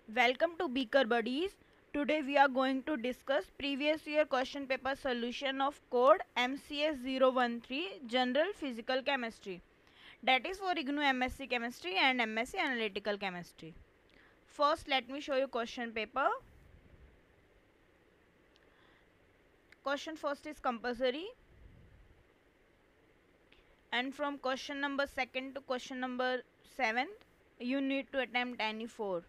Welcome to Beaker Buddies. Today we are going to discuss previous year question paper solution of code MCS 013 General Physical Chemistry. That is for IGNOU MSc Chemistry and MSc Analytical Chemistry. First let me show you question paper. Question first is compulsory, and from question number 2nd to question number 7th you need to attempt any 4.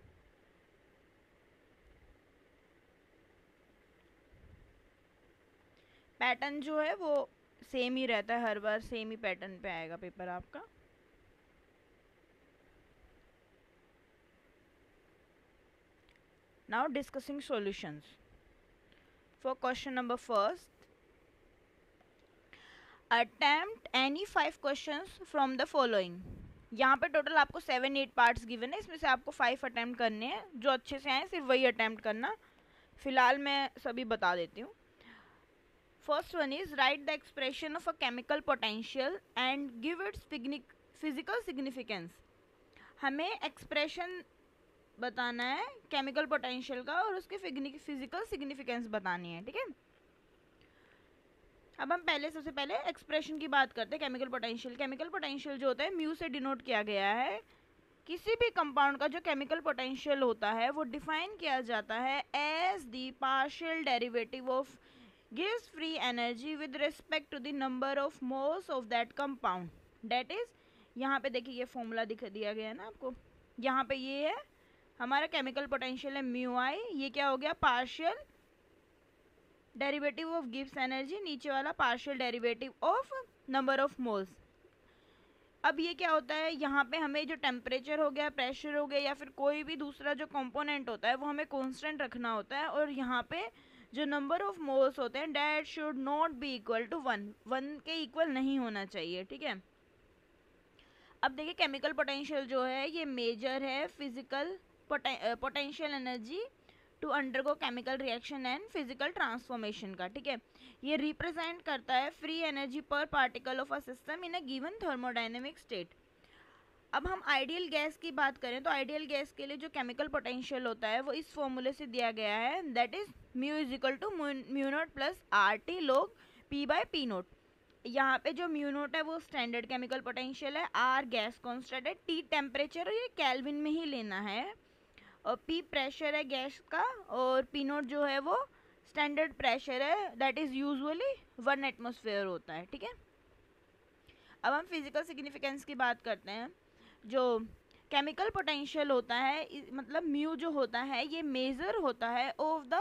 Pattern जो है वो same ही रहता है, हर बार same ही pattern पे आएगा paper आपका. Now discussing solutions. For question number first, attempt any 5 questions from the following. यहाँ पे टोटल आपको 7-8 पार्ट्स गिवन है, इसमें से आपको 5 अटेम्प्ट करने हैं. जो अच्छे से आए सिर्फ वही अटेम्प्ट करना. फिलहाल मैं सभी बता देती हूँ. First one is right the expression of a chemical potential and give it's physical significance. हमें एक्सप्रेशन बताना है केमिकल पोटेंशियल का और उसके फिजिकल सिग्निफिकेंस बतानी है. ठीक है, अब हम सबसे पहले एक्सप्रेशन की बात करते हैं. केमिकल पोटेंशियल जो होता है म्यू से डिनोट किया गया है. किसी भी कंपाउंड का जो केमिकल पोटेंशियल होता है वो डिफाइन किया जाता है as the partial derivative of गिव्स free energy with respect to the number of moles of that compound. That is, यहाँ पे देखिए ये फॉर्मूला दिया गया है ना आपको. यहाँ पे ये है हमारा केमिकल पोटेंशियल है म्यू आई. ये क्या हो गया, partial derivative of gives energy. नीचे वाला partial derivative of number of moles. अब ये क्या होता है, यहाँ पे हमें जो टेम्परेचर हो गया, प्रेशर हो गया, या फिर कोई भी दूसरा जो कंपोनेंट होता है वो हमें कांस्टेंट रखना होता है. और यहाँ पे जो नंबर ऑफ मोल्स होते हैं that should not be equal to 1 के इक्वल नहीं होना चाहिए. ठीक है, अब देखिए केमिकल पोटेंशियल जो है ये मेजर है physical potential energy to undergo chemical reaction and physical transformation का. ठीक है, ये रिप्रेजेंट करता है free energy per particle of a system in a given thermodynamic state. अब हम आइडियल गैस की बात करें तो आइडियल गैस के लिए जो केमिकल पोटेंशियल होता है वो इस फॉर्मूले से दिया गया है. That is mu is equal to mu naught plus R T log P by P naught. यहाँ पे जो म्यू नोट है वो स्टैंडर्ड केमिकल पोटेंशियल है, आर गैस कॉन्स्टेंट है, टी टेम्परेचर और ये केल्विन में ही लेना है, और पी प्रेशर है गैस का, और पी नोट जो है वो स्टैंडर्ड प्रेशर है. दैट इज यूजुअली 1 एटमॉस्फेयर होता है. ठीक है, अब हम फिजिकल सिग्निफिकेंस की बात करते हैं. जो केमिकल पोटेंशियल होता है मतलब म्यू जो होता है ये मेजर होता है ऑफ द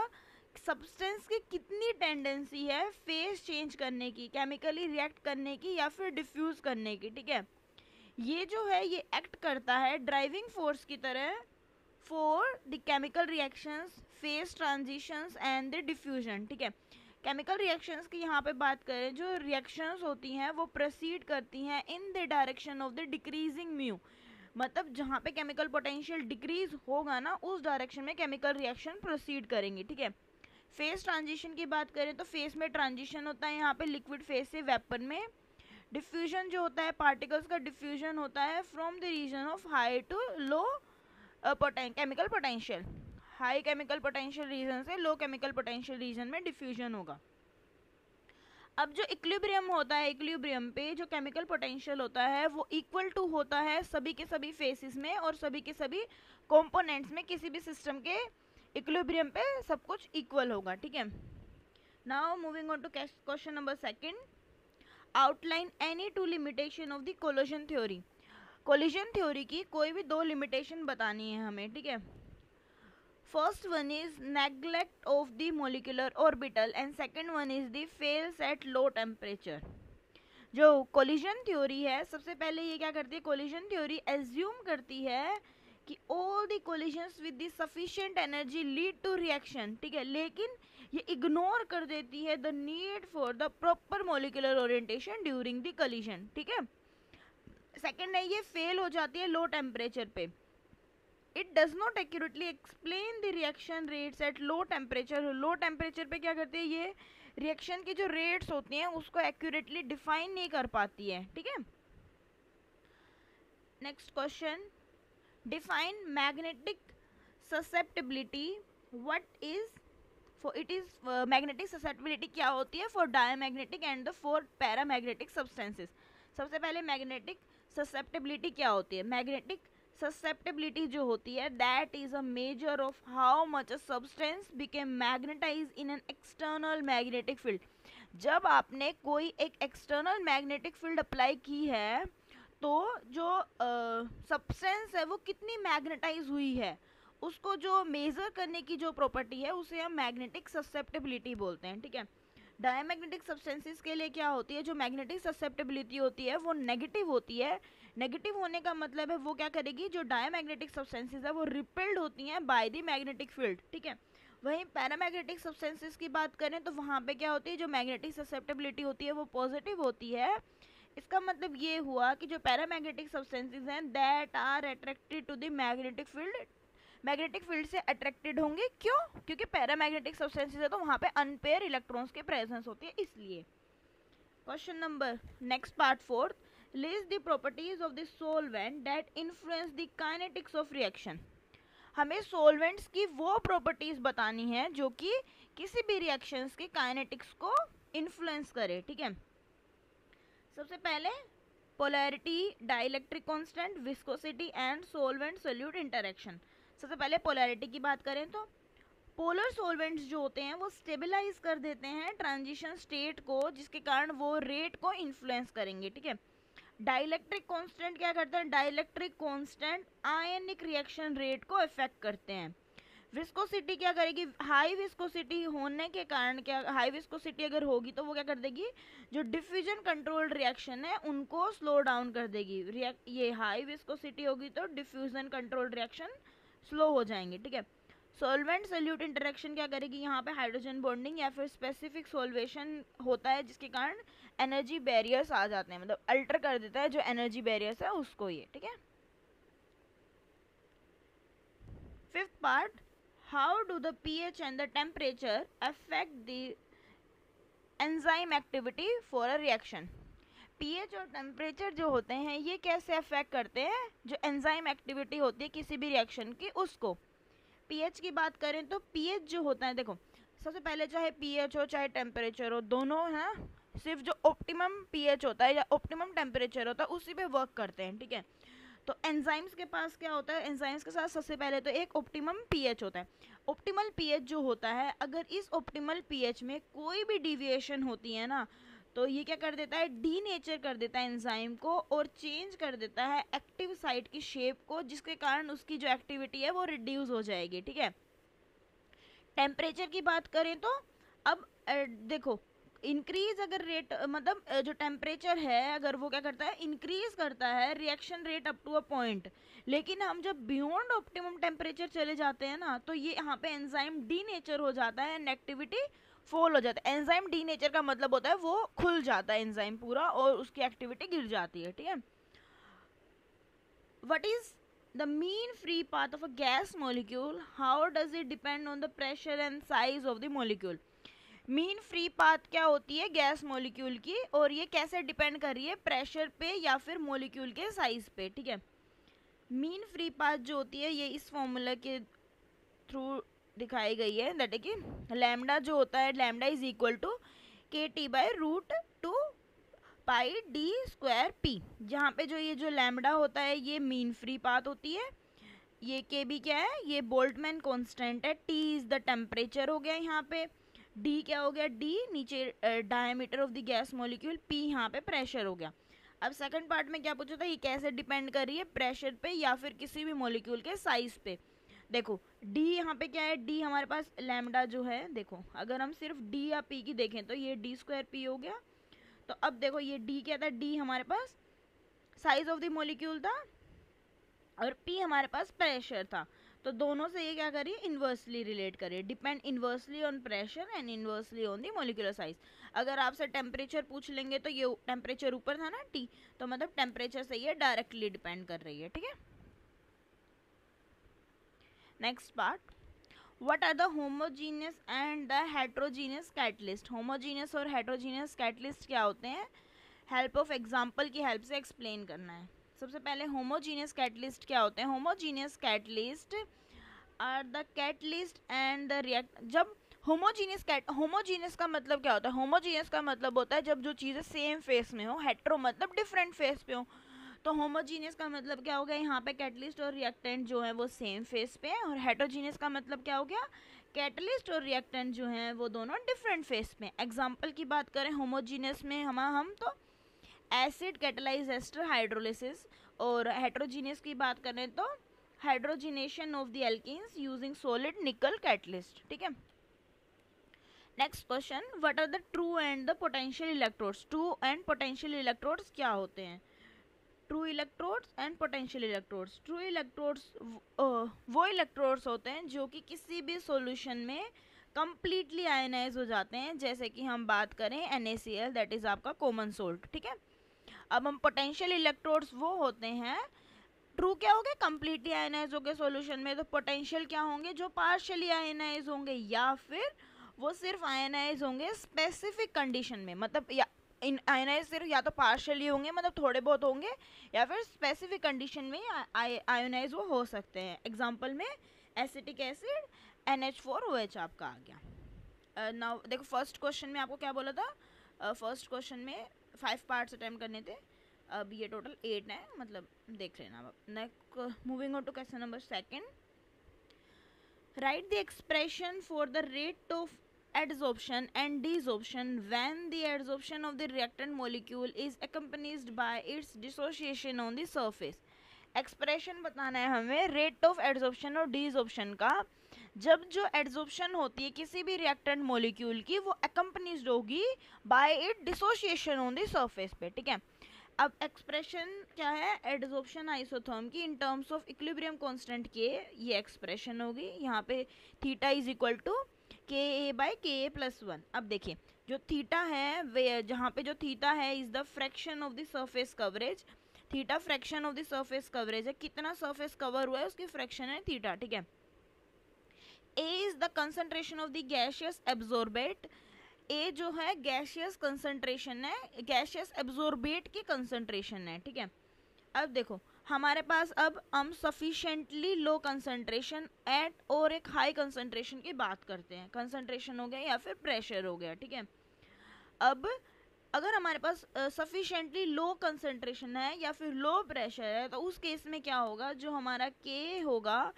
सब्सटेंस की कितनी टेंडेंसी है फेस चेंज करने की, केमिकली रिएक्ट करने की या फिर डिफ्यूज करने की. ठीक है, ये जो है ये एक्ट करता है ड्राइविंग फोर्स की तरह for the chemical reactions, face transitions and the diffusion. ठीक है, केमिकल रिएक्शंस की यहाँ पे बात करें, जो रिएक्शंस होती हैं वो प्रोसीड करती हैं in the direction of the decreasing mu. मतलब जहाँ पे केमिकल पोटेंशियल डिक्रीज होगा ना उस डायरेक्शन में केमिकल रिएक्शन प्रोसीड करेंगे. ठीक है, फेस ट्रांजिशन की बात करें तो फेस में ट्रांजिशन होता है यहाँ पे लिक्विड फेस से वेपर में. डिफ्यूजन जो होता है पार्टिकल्स का डिफ्यूजन होता है from the region of high to low chemical potential. High chemical potential region से लो केमिकल पोटेंशियल रीजन में डिफ्यूजन होगा. अब जो इक्विलिब्रियम होता है, इक्विलिब्रियम पे जो केमिकल पोटेंशियल होता है वो इक्वल टू होता है सभी के सभी फेसेस में और सभी के सभी कंपोनेंट्स में. किसी भी सिस्टम के इक्विलिब्रियम पे सब कुछ इक्वल होगा. ठीक है, now moving on to question number 2. Outline any 2 limitation of the collision theory. Collision theory की कोई भी 2 लिमिटेशन बतानी है हमें. ठीक है, first one is neglect of the molecular orbital and second one is the fails at low temperature. जो collision theory है सबसे पहले ये क्या करती है, कोलिजन थ्योरी एज्यूम करती है कि all the collisions with the sufficient energy lead to reaction. ठीक है, लेकिन ये इग्नोर कर देती है the need for the proper molecular orientation during the collision. ठीक है, सेकेंड है ये फेल हो जाती है लो टेम्परेचर पे. It does not accurately explain the reaction rates at low temperature. Low temperature पे क्या करती है, ये रिएक्शन की जो रेट्स होती हैं उसको एक्यूरेटली डिफाइन नहीं कर पाती है. ठीक है, next question, define magnetic susceptibility, what is for it is magnetic susceptibility क्या होती है for diamagnetic and the for paramagnetic substances. सबसे पहले magnetic susceptibility क्या होती है? magnetic susceptibility जो होती है that is a measure of how much a substance became magnetized in an external magnetic field. जब आपने कोई एक external magnetic field अप्लाई की है तो जो सब्सटेंस है वो कितनी मैग्नेटाइज हुई है उसको जो मेजर करने की जो प्रॉपर्टी है उसे हम मैग्नेटिक ससेप्टेबिलिटी बोलते हैं, ठीक है। डायमैग्नेटिक सब्सटेंसेस के लिए क्या होती है, जो मैग्नेटिक ससेप्टेबिलिटी होती है वो नेगेटिव होती है। नेगेटिव होने का मतलब है वो क्या करेगी, जो डायमैग्नेटिक सब्सटेंसेस है वो रिपेल्ड होती हैं बाय द मैग्नेटिक फील्ड, ठीक है। वहीं पैरामैग्नेटिक सब्सटेंसेस की बात करें तो वहाँ पे क्या होती है, जो मैग्नेटिक ससेप्टेबिलिटी होती है वो पॉजिटिव होती है। इसका मतलब ये हुआ कि जो पैरामैग्नेटिक सब्सटेंसेस हैं that are attracted to the magnetic field, magnetic field से अट्रैक्टेड होंगे। क्यों? क्योंकि पैरामैग्नेटिक सब्सटेंसेस है तो वहाँ पे अनपेयर इलेक्ट्रॉन्स के प्रेजेंस होती है, इसलिए। Question number next part 4, list the properties of the solvent that influence the kinetics of reaction. हमें सॉल्वेंट्स की वो प्रॉपर्टीज बतानी है जो कि किसी भी रिएक्शंस के काइनेटिक्स को इन्फ्लुएंस करे, ठीक है। सबसे पहले polarity, dielectric constant, viscosity and solvent solute interaction. सबसे पहले पोलैरिटी की बात करें तो पोलर सॉल्वेंट्स जो होते हैं वो स्टेबलाइज कर देते हैं ट्रांजिशन स्टेट को, जिसके कारण वो रेट को इन्फ्लुएंस करेंगे, ठीक है। डाइलेक्ट्रिक कांस्टेंट क्या करते हैं, डाइलेक्ट्रिक कांस्टेंट आयनिक रिएक्शन रेट को इफेक्ट करते हैं। विस्कोसिटी क्या करेगी, हाई विस्कोसिटी होने के कारण क्या, हाई विस्कोसिटी अगर होगी तो वो क्या कर देगी, जो डिफ्यूजन कंट्रोल्ड रिएक्शन है उनको स्लो डाउन कर देगी। ये हाई विस्कोसिटी होगी तो डिफ्यूजन कंट्रोल्ड रिएक्शन स्लो हो जाएंगे, ठीक है। सॉल्वेंट सोल्यूट इंटरेक्शन क्या करेगी, यहाँ पे हाइड्रोजन बॉन्डिंग या फिर स्पेसिफिक सॉल्वेशन होता है जिसके कारण एनर्जी बैरियर्स आ जाते हैं, मतलब अल्टर कर देता है जो एनर्जी बैरियर्स है उसको ये, ठीक है। Fifth part, how do the pH and the temperature affect the enzyme activity for a reaction? pH और टेम्परेचर जो होते हैं ये कैसे अफेक्ट करते हैं जो एंजाइम एक्टिविटी होती है किसी भी रिएक्शन की उसको। pH की बात करें तो pH जो होता है, देखो सबसे पहले चाहे pH हो चाहे टेम्परेचर हो, दोनों है ना सिर्फ जो ऑप्टिमम pH होता है या ऑप्टिमम टेम्परेचर होता है उसी पे वर्क करते हैं, ठीक है। तो एंजाइम्स के पास क्या होता है, एंजाइम्स के साथ सबसे पहले तो एक ऑप्टिमम पीएच होता है। ऑप्टिमल पीएच जो होता है, अगर इस ऑप्टिमल पीएच में कोई भी डिविएशन होती है ना तो ये क्या कर देता है, डीनेचर कर देता है एंजाइम को और चेंज कर देता है एक्टिव साइट की शेप को, जिसके कारण उसकी जो एक्टिविटी है वो रिड्यूस हो जाएगी, ठीक है। टेम्परेचर की बात करें तो अब देखो इंक्रीज अगर रेट मतलब जो टेम्परेचर है अगर वो क्या करता है, इंक्रीज करता है reaction rate up to a point, लेकिन हम जब बियॉन्ड ऑप्टिमम टेम्परेचर चले जाते हैं ना तो ये यहाँ पे एंजाइम डीनेचर हो जाता है एंड एक्टिविटी फॉल हो जाता है। एंजाइम डीनेचर का मतलब होता है वो खुल जाता है एंजाइम पूरा और उसकी एक्टिविटी गिर जाती है, ठीक है। What is the mean free path of a gas molecule, how does it depend on the pressure and size of the molecule? Mean free path क्या होती है गैस मॉलिक्यूल की और ये कैसे डिपेंड कर रही है, प्रेशर पे या फिर मॉलिक्यूल के साइज पे, ठीक है। मीन फ्री पाथ जो होती है ये इस फॉर्मूला के थ्रू दिखाई गई है, दैट है कि लैम्डा जो होता है, lambda is equal to KT/√2 pi D square P, जहाँ पे जो ये जो लैम्डा होता है ये मीन फ्री पाथ होती है, ये के बी क्या है, ये बोल्टमैन कांस्टेंट है, टी इज द टेम्परेचर हो गया, यहाँ पे डी क्या हो गया, डी नीचे diameter of the gas molecule, P यहाँ पे प्रेशर हो गया। अब सेकंड पार्ट में क्या पूछा था, ये कैसे डिपेंड कर रही है, प्रेशर पे या फिर किसी भी मॉलिक्यूल के साइज पे। देखो डी यहाँ पे क्या है, डी हमारे पास लैम्डा जो है, देखो अगर हम सिर्फ डी या पी की देखें तो ये डी स्क्वायर पी हो गया। तो अब देखो ये डी क्या था, डी हमारे पास साइज ऑफ द मॉलिक्यूल था और पी हमारे पास प्रेशर था, तो दोनों से ये क्या करिए, इन्वर्सली रिलेट करिए, depend inversely on pressure and inversely on the molecular size. अगर आपसे टेम्परेचर पूछ लेंगे तो ये टेम्परेचर ऊपर था ना टी, तो मतलब टेम्परेचर से ये डायरेक्टली डिपेंड कर रही है, ठीक है। Next part, what are the homogeneous and the heterogeneous catalyst. Homogeneous और हेट्रोजीनियस कैटलिस्ट क्या होते हैं, हेल्प ऑफ एग्जाम्पल की हेल्प से एक्सप्लेन करना है। सबसे पहले होमोजीनियस कैटलिस्ट क्या होते हैं, homogeneous catalyst are the catalyst and the react. जब होमोजीनियस का मतलब क्या होता है? होमोजीनियस का मतलब होता है जब जो चीज़ें सेम फेस में हो, हेट्रो मतलब डिफरेंट फेस पे हो। तो होमोजीनियस का मतलब क्या हो गया? यहाँ पे कैटलिस्ट और रिएक्टेंट जो है वो सेम फेस पे है। और हेट्रोजीनियस का मतलब क्या हो गया? कैटलिस्ट और रिएक्टेंट जो हैं वो दोनों डिफरेंट फेस में। एग्जाम्पल की बात करें होमोजीनियस में हम तो एसिड कैटलाइज एस्टर हाइड्रोलिसिस, और हेट्रोजीनियस की बात करें तो hydrogenation of the alkenes using solid nickel catalyst. ठीक है, next question, what are the true and the potential electrodes? True and potential electrodes क्या होते हैं? True electrodes and potential electrodes. True electrodes वो इलेक्ट्रोड्स होते हैं जो कि किसी भी सॉल्यूशन में कंप्लीटली आयनाइज हो जाते हैं, जैसे कि हम बात करें NaCl, दैट इज आपका कॉमन सोल्ट। ठीक है, अब हम पोटेंशियल इलेक्ट्रोड्स वो होते हैं, ट्रू क्या हो गए? कंप्लीटली आयनाइज हो गए सॉल्यूशन में। तो पोटेंशियल क्या होंगे? जो पार्शियली आयनाइज होंगे या फिर वो सिर्फ आयनाइज होंगे स्पेसिफिक कंडीशन में, मतलब या इन आयनाइज सिर्फ या तो पार्शियली होंगे मतलब थोड़े बहुत होंगे, या फिर स्पेसिफिक कंडीशन में आयोनाइज वो हो सकते हैं। एग्जांपल में एसिटिक एसिड NH4OH आपका आ गया। नाउ देखो फर्स्ट क्वेश्चन में आपको क्या बोला था? फर्स्ट क्वेश्चन में 5 पार्ट्स अटेम्प्ट करने थे, अब ये टोटल 8 है, मतलब देख लेना। अब next moving on to question number second, write the expression for the rate of adsorption and desorption when the adsorption of the reactant molecule is accompanied by its dissociation on the surface। Expression बताना है हमें rate of adsorption और डीजॉर्प्शन का, जब जो adsorption होती है किसी भी रिएक्टेंट मॉलिक्यूल की वो अकम्पनीज होगी by it dissociation on the surface पे। ठीक है, अब एक्सप्रेशन क्या है? एडजॉर्प्शन आइसोथर्म की इन टर्म्स ऑफ इक्विलिब्रियम कांस्टेंट के, ये एक्सप्रेशन होगी। यहाँ पे theta is equal to KA/KA+1। अब देखिए जो थीटा है वे, जहाँ पे जो थीटा है is the fraction of the surface coverage. Theta fraction of the surface coverage है, कितना सरफेस कवर हुआ है उसकी फ्रैक्शन है थीटा। ठीक है, A is the concentration of the gaseous absorbent. A जो है गैसियस कंसंट्रेशन है, गैसियस एब्जॉर्बेट की कंसंट्रेशन है। ठीक है, अब देखो हमारे पास अब हम सफिशिएंटली लो कंसंट्रेशन एट और एक हाई कंसंट्रेशन की बात करते हैं। कंसंट्रेशन हो गया या फिर प्रेशर हो गया। ठीक है, अब अगर हमारे पास सफिशिएंटली लो कंसंट्रेशन है या फिर लो प्रेशर है तो उस केस में क्या होगा? जो हमारा K होगा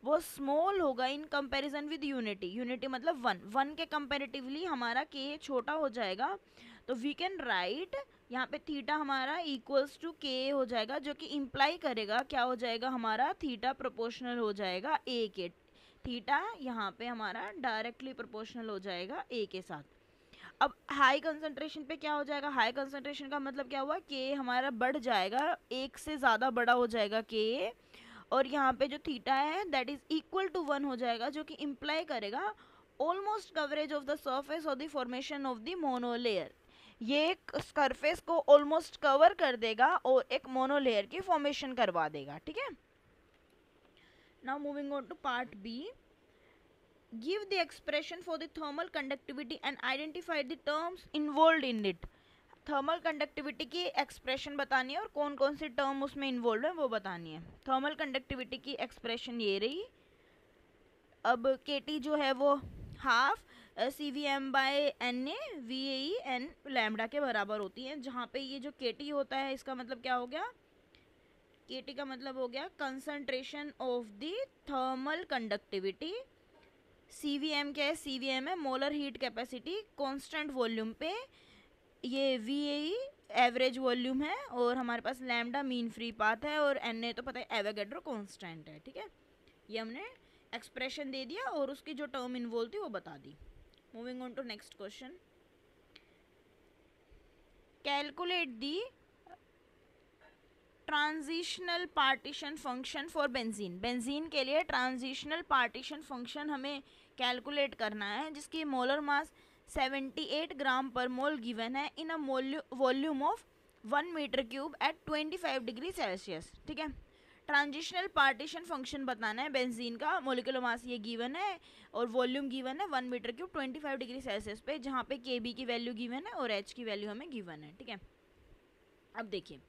वो स्मॉल होगा in comparison with unity. Unity मतलब 1 के कंपैरेटिवली हमारा K छोटा हो जाएगा। तो वी कैन राइट यहाँ पे थीटा हमारा इक्वल्स टू K हो जाएगा, जो कि इम्प्लाई करेगा क्या हो जाएगा? हमारा थीटा प्रोपोर्शनल हो जाएगा A के। थीटा यहाँ पे हमारा डायरेक्टली प्रोपोर्शनल हो जाएगा A के साथ। अब हाई कंसंट्रेशन पे क्या हो जाएगा? हाई कंसंट्रेशन का मतलब क्या हुआ? K हमारा बढ़ जाएगा, 1 से ज़्यादा बड़ा हो जाएगा K, और यहाँ पे जो थीटा है दैट इज इक्वल टू 1 हो जाएगा, जो कि इम्प्लाई करेगा almost coverage of the surface और the formation of the monolayer. ये सरफेस को ऑलमोस्ट कवर कर देगा और एक मोनोलेयर की फॉर्मेशन करवा देगा। ठीक है, now moving on to part B, give the expression for the thermal conductivity and identify the terms involve in it. Thermal conductivity की एक्सप्रेशन बतानी है और कौन कौन सी टर्म उसमें इन्वॉल्व है वो बतानी है। थर्मल कंडक्टिविटी की एक्सप्रेशन ये रही। अब KT जो है वो half CVm/Na VAE n lambda के बराबर होती है, जहाँ पे ये जो KT होता है इसका मतलब क्या हो गया? KT का मतलब हो गया concentration of the thermal conductivity. CVm क्या है? CVm है molar heat capacity constant volume पे, ये VAE एवरेज वॉल्यूम है, और हमारे पास लैम्डा मीन फ्री पाथ है, और Na तो पता है एवोगैड्रो कांस्टेंट है। ठीक है, ये हमने एक्सप्रेशन दे दिया और उसकी जो टर्म इन्वॉल्व थी वो बता दी। Moving on to next question, calculate the translational partition function for benzene. Benzene के लिए ट्रांजिशनल पार्टीशन फंक्शन हमें कैलकुलेट करना है, जिसकी मोलर मास 78 ग्राम पर मोल गिवन है in a volume of 1 metre cube at 25 degree Celsius. ठीक है, ट्रांजिशनल पार्टीशन फंक्शन बताना है बेंजीन का, मोलिकुलर मास ये गिवन है और वॉल्यूम गिवन है 1 मीटर क्यूब 25 डिग्री सेल्सियस पे, जहाँ पे Kb की वैल्यू गिवन है और H की वैल्यू हमें गिवन है। ठीक है, अब देखिए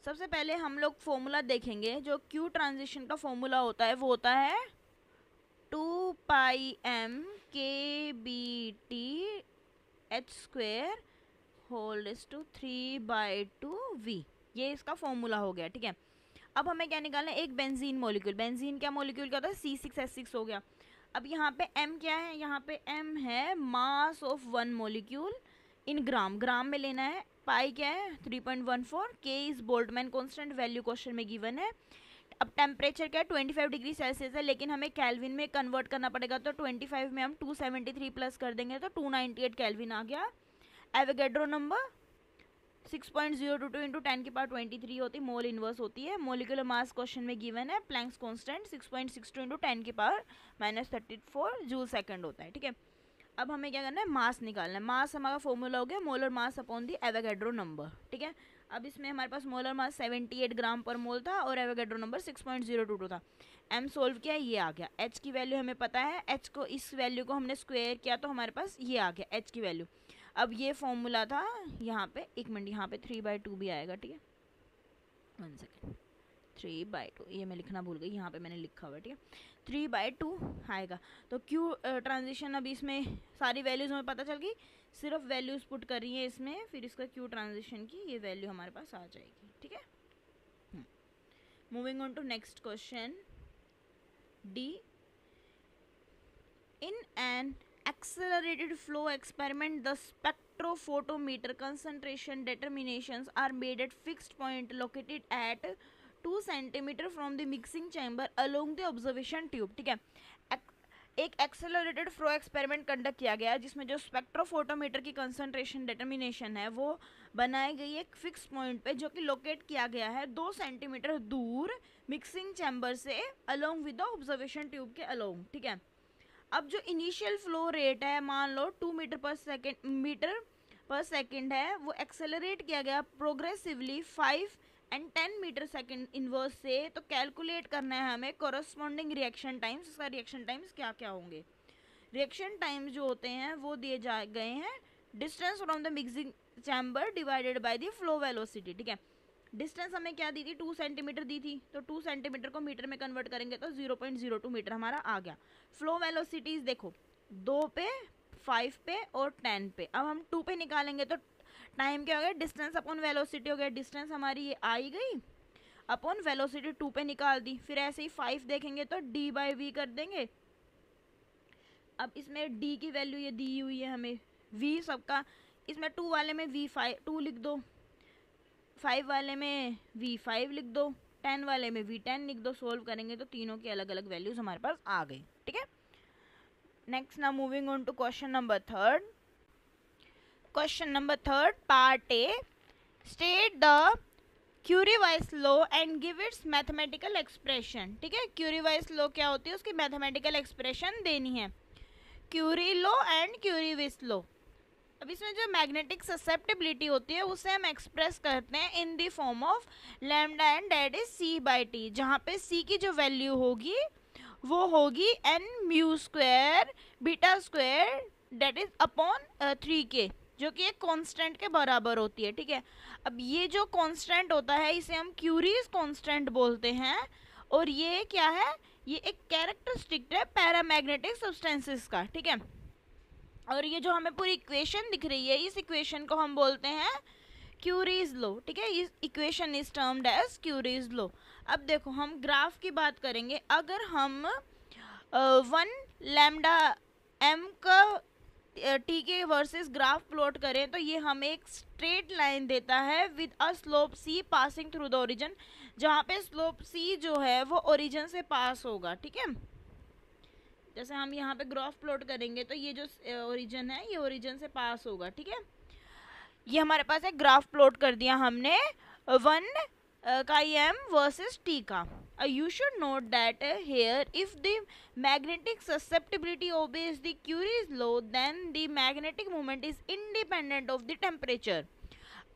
सबसे पहले हम लोग फॉर्मूला देखेंगे। जो क्यू ट्रांजिशन का फॉर्मूला होता है वो होता है 2 pi m k b t h square whole is to 3/2 v। ये इसका फॉर्मूला हो गया, ठीक है। अब हमें क्या निकालना है, एक बेंजीन मॉलिक्यूल। बेंजीन क्या मॉलिक्यूल क्या होता है, C6H6 हो गया। अब यहाँ पे m क्या है, यहाँ पे m है mass of one molecule in gram, gram में लेना है। पाई क्या है 3.14, k is Boltzmann constant, value question में गिवन है। अब टेम्परेचर क्या है 25 डिग्री सेल्सियस है, लेकिन हमें केल्विन में कन्वर्ट करना पड़ेगा, तो 25 में हम 273 प्लस कर देंगे तो 298 केल्विन आ गया। एवोगैड्रो नंबर 6.022 इंटू 10⁻23 होती, मोल इनवर्स होती है। मोलिकुलर मास क्वेश्चन में गिवन है, Planck's constant 6.62 into 10⁻34 joule second होता है, ठीक है। अब हमें क्या करना है, मास निकालना है। मास हमारा फॉर्मूला हो गया molar mass upon the Avogadro number, ठीक है। अब इसमें हमारे पास मोलर मास 78 ग्राम पर मोल था और एवोगैड्रो नंबर 6.022 था। m सोल्व किया, ये आ गया। h की वैल्यू हमें पता है, h को इस वैल्यू को हमने स्क्वायर किया तो हमारे पास ये आ गया h की वैल्यू। अब ये फॉर्मूला था यहाँ पे, एक मिनट, यहाँ पे 3/2 भी आएगा, ठीक है। 1 सेकेंड, 3/2 ये मैं लिखना भूल गई, यहाँ पे मैंने लिखा हुआ है, ठीक है। 3/2 आएगा। तो क्यू ट्रांजिशन, अभी इसमें सारी वैल्यूज हमें पता चल गई, सिर्फ वैल्यूज पुट कर रही है इसमें, फिर इसका क्यू ट्रांजिशन की ये वैल्यू हमारे पास आ जाएगी, ठीक है। Moving on to next question D. In an accelerated flow experiment, the spectrophotometer concentration determinations are made at fixed point located at 2 cm from the mixing chamber along the observation tube, ठीक है। एक accelerated flow experiment conduct किया गया जिसमें जो spectrophotometer की concentration determination है वो बनाई गई एक फिक्स पॉइंट पे, जो कि लोकेट किया गया है 2 सेंटीमीटर दूर मिक्सिंग चैम्बर से along with the observation tube के अलोंग, ठीक है। अब जो इनिशियल फ्लो रेट है, मान लो 2 मीटर पर सेकेंड है, वो एक्सेलरेट किया गया progressively 5 and 10 metre second inverse से। तो कैलकुलेट करना है हमें कोरस्पॉन्डिंग रिएक्शन टाइम्स। इसका रिएक्शन टाइम्स क्या क्या होंगे, रिएक्शन टाइम्स जो होते हैं वो दिए जा गए हैं, distance from the mixing chamber divided by the flow velocity, ठीक है। डिस्टेंस हमें क्या दी थी, 2 सेंटीमीटर दी थी, तो 2 सेंटीमीटर को मीटर में कन्वर्ट करेंगे तो 0.02 मीटर हमारा आ गया। फ्लो वेलोसिटीज देखो 2 पे, 5 पे और 10 पे। अब हम 2 पे निकालेंगे तो टाइम क्या हो गया, डिस्टेंस अपॉन वेलोसिटी हो गया। डिस्टेंस हमारी ये आई गई अपॉन वेलोसिटी 2 पे निकाल दी। फिर ऐसे ही 5 देखेंगे तो d/v कर देंगे। अब इसमें d की वैल्यू ये दी हुई है हमें, v सबका, इसमें 2 वाले में v2 लिख दो, 5 वाले में v5 लिख दो, 10 वाले में v10 लिख दो। सोल्व करेंगे तो तीनों की अलग अलग वैल्यूज हमारे पास आ गई, ठीक है। Next now moving on to question number third. Question number third part A, state the Curie Weiss law and give its mathematical expression, ठीक है। क्यूरी-वाइज लॉ क्या होती है, उसकी मैथमेटिकल एक्सप्रेशन देनी है। Curie law and Curie Weiss law. अब इसमें जो मैग्नेटिक ससेप्टिबिलिटी होती है उसे हम एक्सप्रेस करते हैं in the form of lambda and that is c/t, जहाँ पे c की जो वैल्यू होगी वो होगी n mu square beta square that is upon 3k, जो कि एक कांस्टेंट के बराबर होती है, ठीक है। अब ये जो कांस्टेंट होता है इसे हम क्यूरीज कांस्टेंट बोलते हैं, और ये क्या है, ये एक कैरेक्टरिस्टिक है पैरामैग्नेटिक सब्सटेंसेस का, ठीक है। और ये जो हमें पूरी इक्वेशन दिख रही है, इस इक्वेशन को हम बोलते हैं क्यूरीज लॉ, ठीक है। इस equation is termed as Curie's law. अब देखो हम ग्राफ की बात करेंगे, अगर हम 1 लैम्डा m का t के वर्सेस ग्राफ प्लॉट करें तो ये हमें एक स्ट्रेट लाइन देता है with a slope c passing through the origin, जहाँ पे स्लोप c जो है वो ओरिजिन से पास होगा, ठीक है। जैसे हम यहाँ पे ग्राफ प्लॉट करेंगे तो ये जो ओरिजिन है ये ओरिजिन से पास होगा, ठीक है। ये हमारे पास एक ग्राफ प्लॉट कर दिया हमने 1 का m वर्सेस t का। You should note that here if the magnetic susceptibility obeys the Curie's law, then the magnetic moment is independent of the temperature.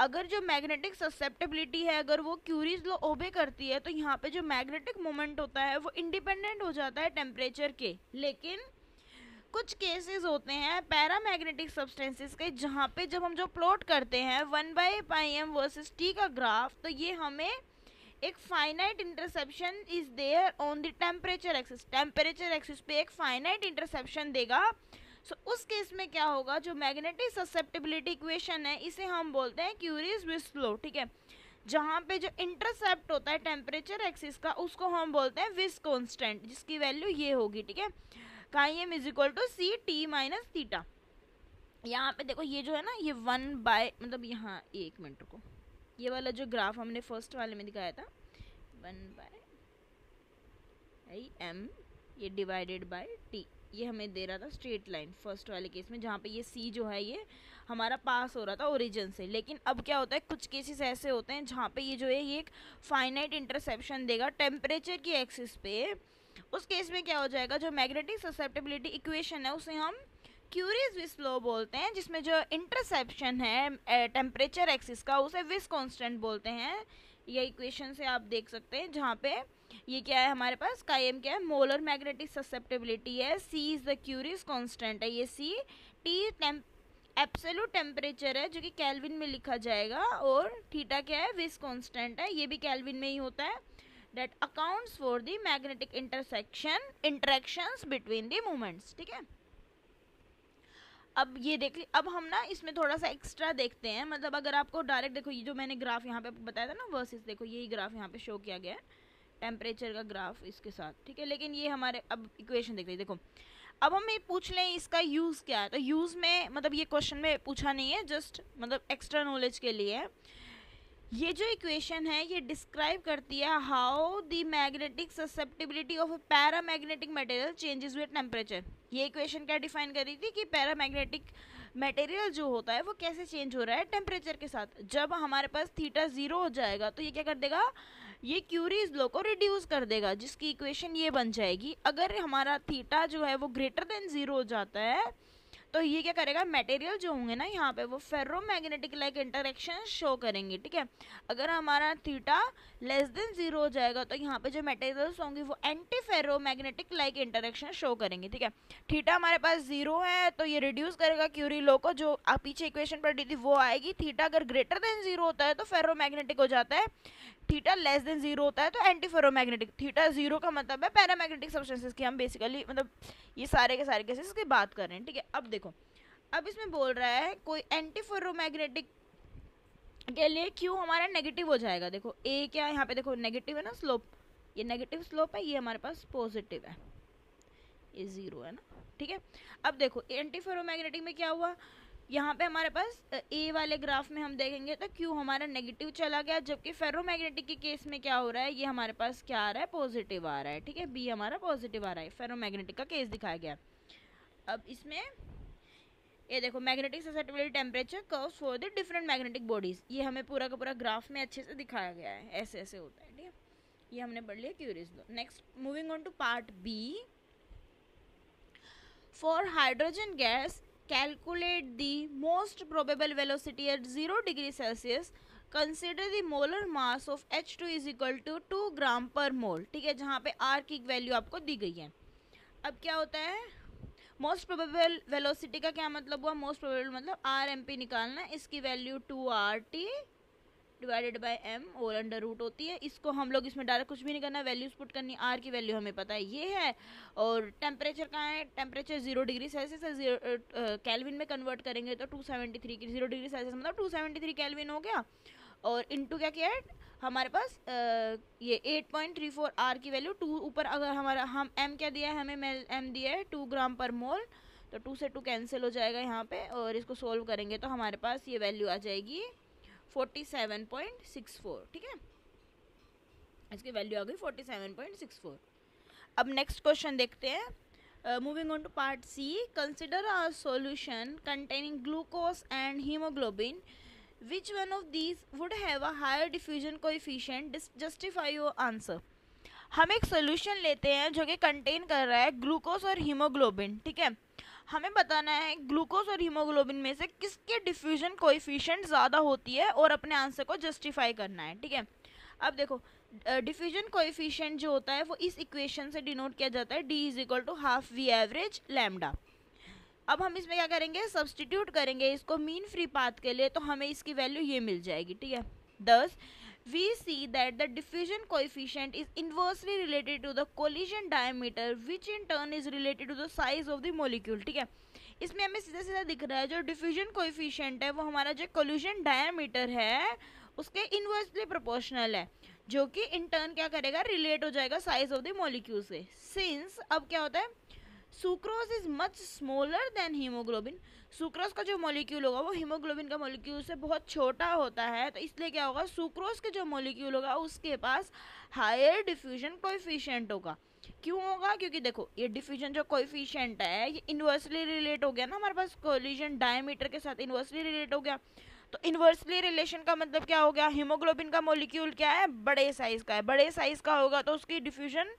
अगर जो मैग्नेटिक ससेप्टिबिलिटी है अगर वो क्यूरीज लॉ ओबे करती है तो यहाँ पे जो मैग्नेटिक मोमेंट होता है वो इंडिपेंडेंट हो जाता है टेम्परेचर के। लेकिन कुछ केसेस होते हैं पैरामैग्नेटिक सब्सटेंसेस के जहाँ पे जब हम जो प्लॉट करते हैं 1/πm वर्सेस टी का ग्राफ, तो ये हमें एक finite interception is there on the temperature axis, temperature axis पे एक फाइनाइट इंटरसेप्शन देगा। सो उस केस में क्या होगा, जो मैग्नेटिक ससेप्टिबिलिटी इक्वेशन है इसे हम बोलते हैं क्यूरीज-विस्क लॉ, ठीक है। जहाँ पे जो इंटरसेप्ट होता है टेम्परेचर एक्सिस का उसको हम बोलते हैं विस्क कांस्टेंट, जिसकी वैल्यू ये होगी, ठीक है, chi m is equal to C T minus theta. यहाँ पे देखो ये जो है ना, ये 1 मतलब यहाँ 1 मिनट को, ये वाला जो ग्राफ हमने फर्स्ट वाले में दिखाया था 1/m ये डिवाइडेड बाय टी, ये हमें दे रहा था स्ट्रेट लाइन फर्स्ट वाले केस में, जहाँ पे ये सी जो है ये हमारा पास हो रहा था ओरिजिन से। लेकिन अब क्या होता है, कुछ केसेस ऐसे होते हैं जहाँ पे ये जो है ये एक फाइनाइट इंटरसेप्शन देगा टेम्परेचर की एक्सिस पे। उस केस में क्या हो जाएगा, जो मैग्नेटिक ससेप्टिबिलिटी इक्वेशन है उसे हम क्यूरीज-विस्क लॉ बोलते हैं, जिसमें जो इंटरसेप्शन है टेम्परेचर एक्सिस का उसे विस्क कांस्टेंट बोलते हैं। ये इक्वेशन से आप देख सकते हैं, जहाँ पे ये क्या है हमारे पास, कायम क्या है, मोलर मैग्नेटिक ससेप्टिबिलिटी है, सी इज द क्यूरीज कांस्टेंट है ये सी, टी एब्सोल्यूट टेम्परेचर है जो कि केल्विन में लिखा जाएगा, और थीटा क्या है, विस्क कांस्टेंट है, ये भी केल्विन में ही होता है। That accounts for the magnetic interactions between the moments, ठीक है। अब ये देख ली, अब हम ना इसमें थोड़ा सा एक्स्ट्रा देखते हैं, मतलब अगर आपको डायरेक्ट देखो, ये जो मैंने ग्राफ यहाँ पे बताया था ना वर्सेस, देखो यही ग्राफ यहाँ पे शो किया गया है टेम्परेचर का ग्राफ इसके साथ, ठीक है। लेकिन ये हमारे अब इक्वेशन देख लीजिए, देखो अब हम ये पूछ लें इसका यूज़ क्या है, तो यूज़ में मतलब ये क्वेश्चन में पूछा नहीं है, जस्ट मतलब एक्स्ट्रा नॉलेज के लिए है। ये जो इक्वेशन है ये डिस्क्राइब करती है how the magnetic susceptibility of a paramagnetic material changes with temperature. ये इक्वेशन क्या डिफाइन कर रही थी कि पैरामैग्नेटिक मटेरियल जो होता है वो कैसे चेंज हो रहा है टेम्परेचर के साथ। जब हमारे पास थीटा 0 हो जाएगा तो ये क्या कर देगा, ये क्यूरीज लॉ को रिड्यूस कर देगा, जिसकी इक्वेशन ये बन जाएगी। अगर हमारा थीटा जो है वो ग्रेटर देन 0 हो जाता है तो ये क्या करेगा, मटेरियल जो होंगे ना यहाँ पे वो फेरोमैग्नेटिक लाइक इंटरेक्शन शो करेंगे, ठीक है। अगर हमारा थीटा लेस देन 0 हो जाएगा तो यहाँ पे जो मटेरियल्स होंगे वो anti ferromagnetic like interaction show करेंगे, ठीक है। थीटा हमारे पास 0 है तो ये रिड्यूस करेगा क्यूरी लॉ को, जो आप पीछे इक्वेशन पढ़ी थी वो आएगी। थीटा अगर ग्रेटर देन 0 होता है तो फेरोमैग्नेटिक हो जाता है, थीटा लेस देन 0 होता है तो एंटी फेरोमैग्नेटिक। थीटा 0 का मतलब है पैरामैग्नेटिक सब्सटेंसेस की, हम बेसिकली मतलब ये सारे के सारे केसेस की बात कर रहे हैं, ठीक है। अब देखो, अब इसमें बोल रहा है कोई एंटी फेरोमैग्नेटिक के लिए क्यू हमारा नेगेटिव हो जाएगा। देखो ए क्या यहाँ पे देखो नेगेटिव है ना स्लोप, ये नेगेटिव स्लोप है, ये हमारे पास पॉजिटिव है, ये 0 है ना, ठीक है। अब देखो एंटी फेरोमैग्नेटिक में क्या हुआ, यहाँ पे हमारे पास ए वाले ग्राफ में हम देखेंगे तो क्यू हमारा नेगेटिव चला गया, जबकि फेरोमैग्नेटिक के केस में क्या हो रहा है, ये हमारे पास क्या आ रहा है, पॉजिटिव आ रहा है, ठीक है। बी हमारा पॉजिटिव आ रहा है, फेरोमैग्नेटिक का केस दिखाया गया। अब इसमें ये देखो magnetic susceptibility temperature curves for the different magnetic bodies, ये हमें पूरा का पूरा ग्राफ में अच्छे से दिखाया गया है, ऐसे ऐसे होता है, ठीक है। ये हमने पढ़ लिया Curie's law. Next moving on to part B, for hydrogen gas calculate the most probable velocity at 0 degree Celsius, consider the molar mass of H2 is equal to 2 ग्राम पर मोल, ठीक है, जहाँ पे R की वैल्यू आपको दी गई है। अब क्या होता है, मोस्ट प्रोबेबल वेलोसिटी का क्या मतलब हुआ, मोस्ट प्रोबेबल मतलब RMP निकालना है, इसकी value 2RT divided by m और अंडर रूट होती है। इसको हम लोग इसमें डायरेक्ट कुछ भी नहीं करना, वैल्यूज पुट करनी, r की वैल्यू हमें पता है ये है, और टेम्परेचर कहाँ है, टेम्परेचर 0 डिग्री सेल्सियस है, कैल्विन में कन्वर्ट करेंगे तो 273 की 0 डिग्री सेल्सियस मतलब 273 कैल्विन हो गया, और इनटू क्या किया है हमारे पास ये 8.34 r की वैल्यू 2 ऊपर, अगर हमारा हम m क्या दिया है, हमें m दिया है 2 ग्राम पर मोल, तो 2 से 2 कैंसिल हो जाएगा यहाँ पे, और इसको सोल्व करेंगे तो हमारे पास ये वैल्यू आ जाएगी 47.64, ठीक है, इसकी वैल्यू आ गई 47.64। अब नेक्स्ट क्वेश्चन देखते हैं, moving on to part C, consider a solution containing glucose and haemoglobin, which one of these would have a higher diffusion coefficient, justify your answer. हम एक सोल्यूशन लेते हैं जो कि कंटेन कर रहा है ग्लूकोज और हीमोग्लोबिन, ठीक है। हमें बताना है ग्लूकोज और हीमोग्लोबिन में से किसके डिफ्यूजन कोएफिशिएंट ज़्यादा होती है और अपने आंसर को जस्टिफाई करना है, ठीक है। अब देखो डिफ्यूजन कोएफिशिएंट जो होता है वो इस इक्वेशन से डिनोट किया जाता है, D is equal to half V average lambda, अब हम इसमें क्या करेंगे, सब्सटीट्यूट करेंगे इसको मीन फ्री पाथ के लिए, तो हमें इसकी वैल्यू ये मिल जाएगी, ठीक है। Thus, we see that the diffusion coefficient is inversely related to the collision diameter, which in turn is related to the size of the molecule, ठीक है। इसमें हमें सीधा सीधा दिख रहा है जो डिफ्यूजन कोएफिशिएंट है वो हमारा जो कोलिजन डायमीटर है उसके इनवर्सली प्रोपोर्शनल है, जो कि इन टर्न क्या करेगा, रिलेट हो जाएगा साइज ऑफ द मॉलिक्यूल से। सिंस अब क्या होता है, sucrose is much smaller than haemoglobin, sucrose का जो मॉलिक्यूल होगा वो हीमोग्लोबिन का मॉलिक्यूल से बहुत छोटा होता है, तो इसलिए क्या होगा, सुक्रोज के जो मॉलिक्यूल होगा उसके पास हायर डिफ्यूजन कोएफिशिएंट होगा। क्यों होगा, क्योंकि देखो ये डिफ्यूजन जो कोएफिशिएंट है ये इनवर्सली रिलेट हो गया ना हमारे पास, कोलिजन डायमीटर के साथ इनवर्सली रिलेट हो गया। तो इनवर्सली रिलेशन का मतलब क्या हो गया, हीमोग्लोबिन का मॉलिक्यूल क्या है, बड़े साइज का है, बड़े साइज का होगा तो उसकी डिफ्यूजन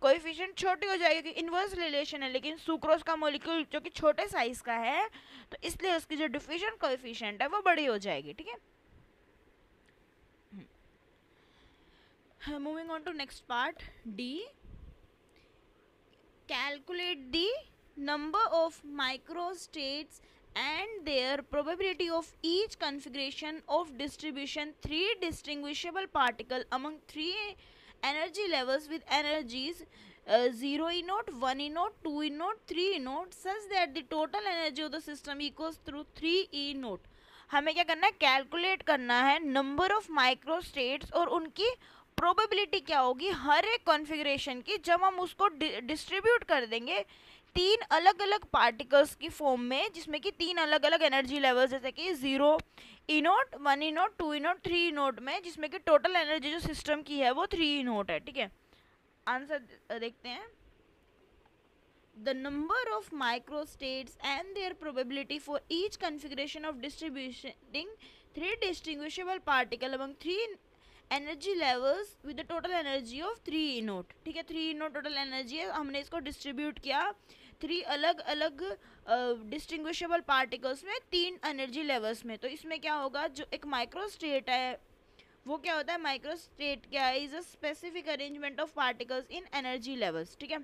कोएफिशिएंट छोटी हो जाएगी क्योंकि इनवर्स रिलेशन है। लेकिन सुक्रोज का मॉलिक्यूल जो कि छोटे साइज का है तो इसलिए उसकी जो डिफ्यूजन कोएफिशिएंट है वो बड़ी हो जाएगी, ठीक है। Moving on to next part D, calculate the number of microstates and their probability of each configuration of distribution 3 distinguishable particle among 3 energy levels with energies 0 E naught, 1 E naught, 2 E naught, 3 E naught such that the total energy of the system equals through 3 E naught। हमें क्या करना है, calculate करना है number of microstates और उनकी probability क्या होगी हर एक कॉन्फ़िगरेशन की, जब हम उसको डिस्ट्रीब्यूट कर देंगे 3 अलग अलग पार्टिकल्स की फॉर्म में, जिसमें कि 3 अलग अलग एनर्जी लेवल्स जैसे कि 0 ई नोट, 1 ई नोट, 2 ई नोट, 3 ई नोट में, जिसमें कि टोटल एनर्जी जो सिस्टम की है वो 3 ई नोट है, ठीक है। आंसर देखते हैं, the number of microstates and their probability for each configuration of distributing 3 distinguishable particle among 3 energy levels with total energy of 3 E note, ठीक है। 3 ई नोट टोटल एनर्जी है, हमने इसको डिस्ट्रीब्यूट किया 3 अलग अलग डिस्टिंग्विशेबल पार्टिकल्स में 3 एनर्जी लेवल्स में। तो इसमें क्या होगा, जो एक माइक्रोस्टेट है वो क्या होता है, माइक्रोस्टेट क्या है, is a specific arrangement of particles in energy levels, ठीक है।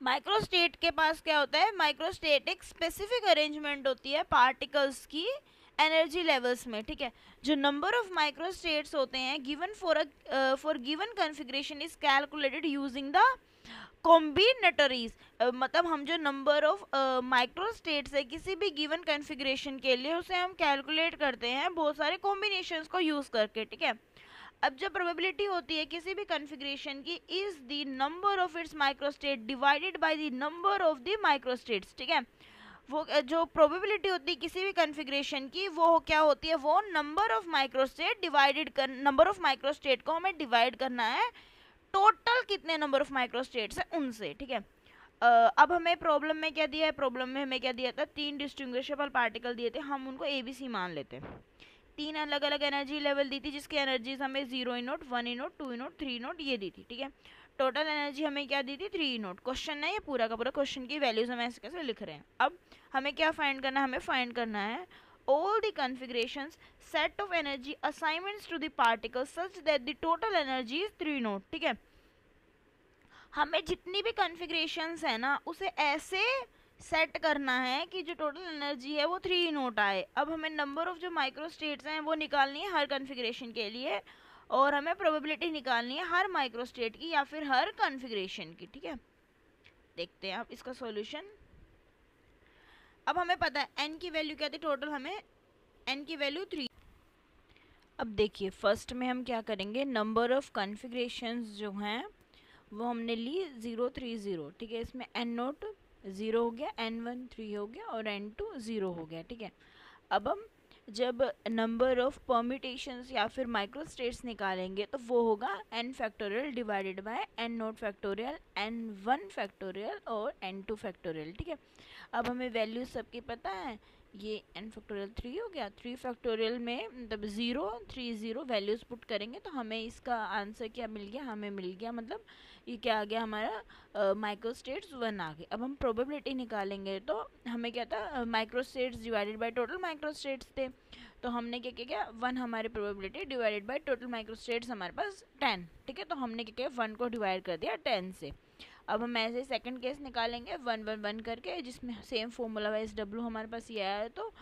माइक्रोस्टेट के पास क्या होता है, माइक्रोस्टेट एक स्पेसिफिक अरेंजमेंट होती है पार्टिकल्स की एनर्जी लेवल्स में, ठीक है। जो नंबर ऑफ माइक्रोस्टेट्स होते हैं given for given configuration is calculated using the combinatorics, मतलब हम जो नंबर ऑफ माइक्रोस्टेट्स है किसी भी गिवन कॉन्फ़िगरेशन के लिए उसे हम कैलकुलेट करते हैं बहुत सारे कॉम्बिनेशंस को यूज करके, ठीक है। अब जब प्रोबेबिलिटी होती है किसी भी कॉन्फ़िगरेशन की is the number of its microstate divided by the number of the microstates, ठीक है। वो जो प्रोबेबिलिटी होती है किसी भी कॉन्फ़िगरेशन की वो क्या होती है, वो नंबर ऑफ माइक्रोस्टेट डिवाइडेड कर, नंबर ऑफ माइक्रोस्टेट को हमें डिवाइड करना है टोटल कितने नंबर ऑफ माइक्रोस्टेट्स हैं उनसे, ठीक है। अब हमें प्रॉब्लम में क्या दिया है, प्रॉब्लम में हमें क्या दिया था, 3 डिस्टिंग्विशेबल पार्टिकल दिए थे, हम उनको ABC मान लेते हैं। 3 अलग अलग एनर्जी लेवल दी थी जिसकी एनर्जीज हमें 0 ई नोट, 1 ई नोट, 2 ई नोट, 3 ई नोट ये दी थी, ठीक है। टोटल एनर्जी हमें क्या दी थी, 3 ई नोट। क्वेश्चन है ये पूरा का पूरा, क्वेश्चन की वैल्यूज हम ऐसे कैसे लिख रहे हैं। अब हमें क्या फाइंड करना है, हमें फाइंड करना है all the configurations set of energy assignments to the particles such that the total energy is 3 nought, ठीक है। हमें जितनी भी कॉन्फ़िगरेशंस है ना उसे ऐसे सेट करना है कि जो टोटल एनर्जी है वो 3 नोट आए। अब हमें नंबर ऑफ जो माइक्रोस्टेट्स हैं वो निकालनी है हर कॉन्फ़िगरेशन के लिए, और हमें प्रोबेबिलिटी निकालनी है हर माइक्रोस्टेट की या फिर हर कॉन्फ़िगरेशन की, ठीक है। देखते हैं आप इसका सॉल्यूशन। अब हमें पता है n की वैल्यू क्या थी, टोटल हमें n की वैल्यू 3। अब देखिए फर्स्ट में हम क्या करेंगे, नंबर ऑफ कॉन्फ़िगरेशंस जो हैं वो हमने ली 0 3 0, ठीक है। इसमें n नोट 0 हो गया, n1 3 हो गया और n2 0 हो गया, ठीक है। अब हम जब नंबर ऑफ परम्यूटेशंस या फिर माइक्रोस्टेट्स निकालेंगे तो वो होगा n factorial divided by n note factorial, n1 factorial और n2 फैक्टोरियल, ठीक है। अब हमें वैल्यू सबकी पता है, ये n फैक्टोरियल 3 हो गया, 3 फैक्टोरियल में मतलब 0 3 0 वैल्यूज पुट करेंगे तो हमें इसका आंसर क्या मिल गया, हमें मिल गया मतलब ये क्या आ गया हमारा माइक्रोस्टेट्स 1 आ गए। अब हम प्रोबेबिलिटी निकालेंगे तो हमें क्या था, microstates divided by total microstates थे, तो हमने क्या किया 1 हमारी probability divided by total microstates हमारे पास 10, ठीक है। तो हमने क्या किया 1 को डिवाइड कर दिया 10 से। अब हम ऐसे सेकंड केस निकालेंगे 1 1 1 करके, जिसमें सेम फॉर्मूला वाइज डब्ल्यू हमारे पास ये आया। तो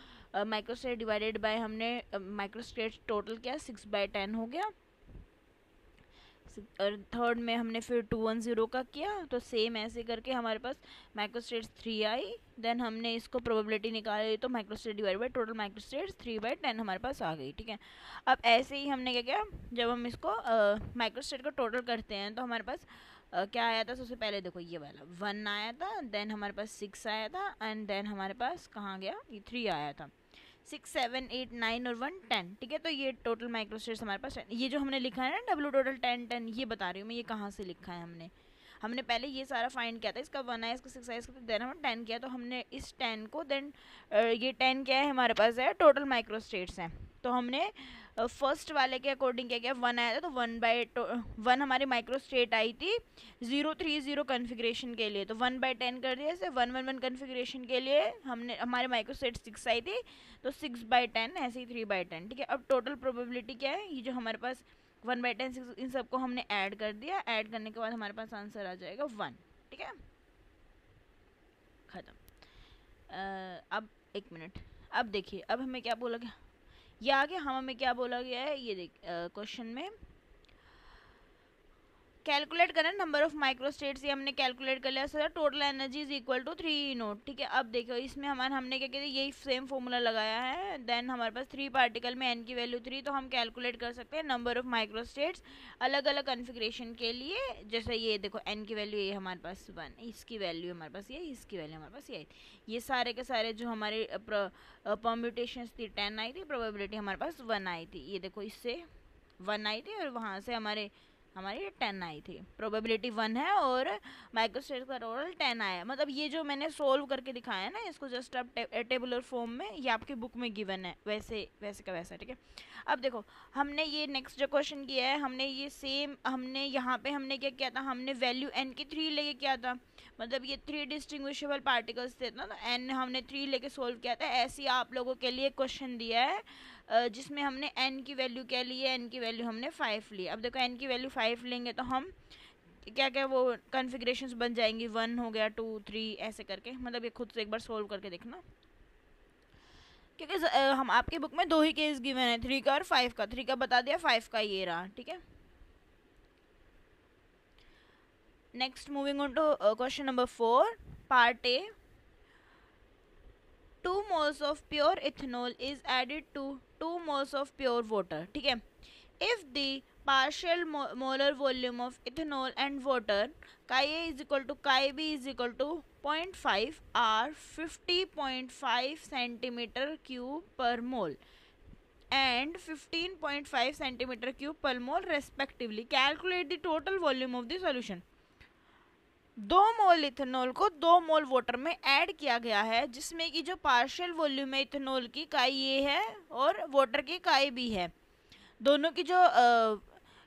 माइक्रोस्टेट डिवाइडेड बाय हमने माइक्रोस्टेट टोटल किया 6/10 हो गया। और थर्ड में हमने फिर 210 का किया, तो सेम ऐसे करके हमारे पास माइक्रोस्टेट्स 3 आई। देन हमने इसको प्रोबेबिलिटी निकाली तो microstate divide by total microstates 3/10 हमारे पास आ गई। ठीक है, अब ऐसे ही हमने क्या किया, जब हम इसको माइक्रोस्टेट का टोटल करते हैं तो हमारे पास क्या आया था। सबसे पहले देखो ये वाला 1 आया था, देन हमारे पास 6 आया था, एंड देन हमारे पास कहाँ गया, ये 3 आया था। 6 7 8 9 और 1 10। ठीक है, तो ये टोटल माइक्रोस्टेट्स हमारे पास 10। ये जो हमने लिखा है ना डब्ल्यू टोटल 10 10, ये बता रही हूँ मैं, ये कहाँ से लिखा है हमने पहले ये सारा फाइंड किया था, इसका 1 आया, इसका 6 आया, इसका देन हमने 10 किया। तो हमने इस 10 को देन ये 10 क्या है हमारे पास है, टोटल माइक्रोस्टेट्स हैं। तो हमने फर्स्ट वाले के अकॉर्डिंग क्या किया, 1 आया था तो 1/1 हमारी माइक्रोस्टेट आई थी 030 कन्फिग्रेशन के लिए, तो 1/10 कर दिया। इसे 1 1 1 कन्फिग्रेशन के लिए हमने हमारे माइक्रोस्टेट 6 आई थी, तो 6/10 ऐसे ही 3/10। ठीक है, अब टोटल प्रोबेबिलिटी क्या है, ये जो हमारे पास 1/10 6, इन सबको हमने ऐड कर दिया। ऐड करने के बाद हमारे पास आंसर आ जाएगा 1। ठीक है, खत्म। अब एक मिनट, अब देखिए, अब हमें क्या बोला गया, ये आगे हमें क्या बोला गया है, ये देख क्वेश्चन में कैलकुलेट करना नंबर ऑफ माइक्रोस्टेट्स, ये हमने कैलकुलेट कर लिया sir. Total energy is equal to 3 nought. ठीक है, अब देखो इसमें हमने क्या किया, यही सेम फॉर्मूला लगाया है। देन हमारे पास 3 पार्टिकल में n की वैल्यू 3, तो हम कैलकुलेट कर सकते हैं नंबर ऑफ माइक्रोस्टेट्स अलग अलग कन्फिग्रेशन के लिए। जैसे ये देखो n की वैल्यू ये हमारे पास 1, इसकी वैल्यू हमारे पास ये, इसकी वैल्यू हमारे पास ये सारे के सारे जो हमारे परम्यूटेशंस थी 10 आई थी, प्रोबेबिलिटी हमारे पास 1 आई थी। ये देखो इससे 1 आई थी और वहाँ से हमारी 10 आई थी, प्रोबेबिलिटी 1 है और माइक्रोस्टेट का टोटल 10 आया। मतलब ये जो मैंने सोल्व करके दिखाया है ना, इसको जस्ट आप टेबुलर फॉर्म में, ये आपकी बुक में गिवन है, वैसे का वैसा। ठीक है, अब देखो हमने ये नेक्स्ट जो क्वेश्चन किया है, हमने ये सेम हमने यहाँ पे हमने क्या किया था, हमने वैल्यू n की 3 लेके किया था। मतलब ये 3 डिस्टिंग्विशेबल पार्टिकल्स थे ना, तो n हमने 3 लेके सोल्व किया था। ऐसे ही आप लोगों के लिए क्वेश्चन दिया है जिसमें हमने n की वैल्यू क्या ली है, n की वैल्यू हमने 5 ली। अब देखो n की वैल्यू 5 लेंगे तो हम क्या क्या वो कन्फिग्रेशंस बन जाएंगी, 1 हो गया, 2 3 ऐसे करके। मतलब ये खुद से एक बार सोल्व करके देखना, क्योंकि हम आपके बुक में 2 ही केस गिवन है, 3 का और 5 का। 3 का बता दिया, 5 का ये रहा। ठीक है, next moving on to question number 4 part A. 2 moles of pure ethanol is added to 2 moles of pure water. ठीक है, if the partial molar volume of ethanol and water chi A is equal to chi B is equal to 0.5 are 50.5 centimeter cube per mole and 15.5 centimeter cube per mole respectively, calculate the total volume of the solution. 2 mole ethanol को 2 मोल water में add किया गया है, जिसमें कि जो partial volume है ethanol की काई ए है और वाटर की काई बी है। दोनों की जो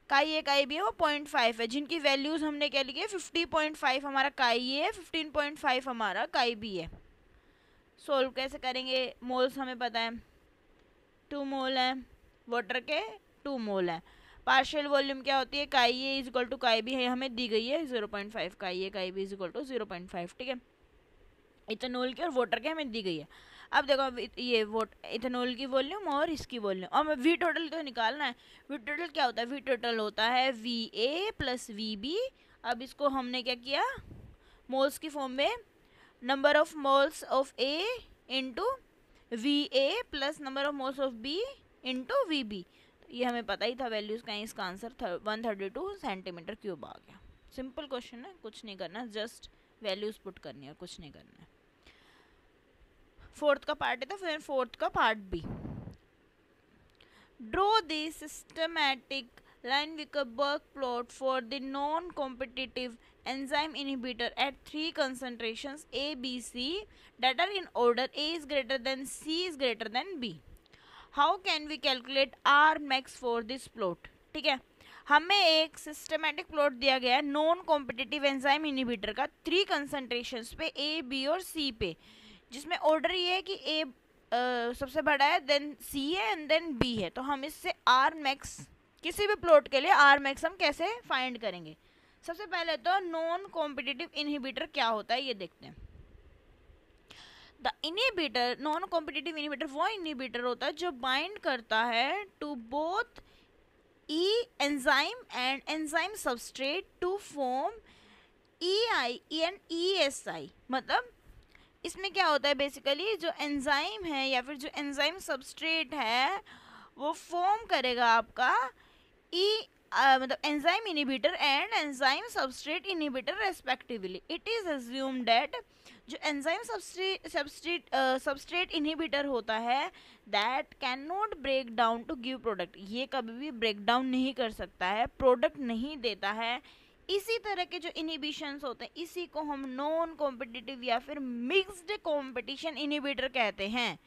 काई ए काई बी है वो 0.5 है, जिनकी वैल्यूज हमने क्या लिखी है, 50.5 हमारा काई ए है, 15.5 हमारा काई बी है। सोल्व कैसे करेंगे, मोल्स हमें पता है 2 मोल है, वाटर के 2 मोल है। पार्शियल वॉल्यूम क्या होती है, काई ए इज इक्वल टू काई बी है, हमें दी गई है 0.5, काई ए काई बी इज इक्वल टू 0.5। ठीक है, इथेनॉल की और वाटर की हमें दी गई है। अब देखो ये इथेनॉल की वॉल्यूम और इसकी वॉल्यूम, और वी टोटल तो निकालना है। वी टोटल क्या होता है, वी टोटल होता है V A plus V B. अब इसको हमने क्या किया, मोल्स की फॉर्म में number of moles of A into V A plus number of moles of B into V B. ये हमें पता ही था वैल्यूज का, इसका आंसर 132 सेंटीमीटर क्यूब आ गया। सिंपल क्वेश्चन है, कुछ नहीं करना, जस्ट वैल्यूज पुट करनी है, कुछ नहीं करना है। फोर्थ का पार्ट है, तो फिर फोर्थ का part B. Draw the systematic Lineweaver plot for the non-competitive enzyme inhibitor at 3 concentrations A, B, C that are in order A is greater than C is greater than B. How can we calculate R max for this plot? ठीक है, हमें एक systematic plot दिया गया है non competitive enzyme inhibitor का 3 concentrations पे A, B और C पे, जिसमें ऑर्डर ये है कि A सबसे बड़ा है, देन C है एंड देन B है। तो हम इससे R मैक्स किसी भी प्लॉट के लिए R मैक्स हम कैसे फाइंड करेंगे, सबसे पहले तो नॉन कॉम्पिटिटिव इनहिबिटर क्या होता है ये देखते हैं। The inhibitor, non competitive inhibitor वो इनहिबिटर होता है जो बाइंड करता है to both E enzyme and enzyme substrate to form EI and ESI। मतलब इसमें क्या होता है, बेसिकली जो एंजाइम है या फिर जो एंजाइम सबस्ट्रेट है वो फॉर्म करेगा आपका मतलब enzyme inhibitor and enzyme substrate inhibitor respectively. It is assumed that जो एंजाइम सबस्ट्रेट इनहिबिटर होता है that can not break down to give product, ये कभी भी ब्रेक डाउन नहीं कर सकता है, प्रोडक्ट नहीं देता है। इसी तरह के जो इनहिबिशंस होते हैं इसी को हम नॉन कॉम्पिटिटिव या फिर मिक्स्ड कॉम्पिटिशन इनहिबिटर कहते हैं,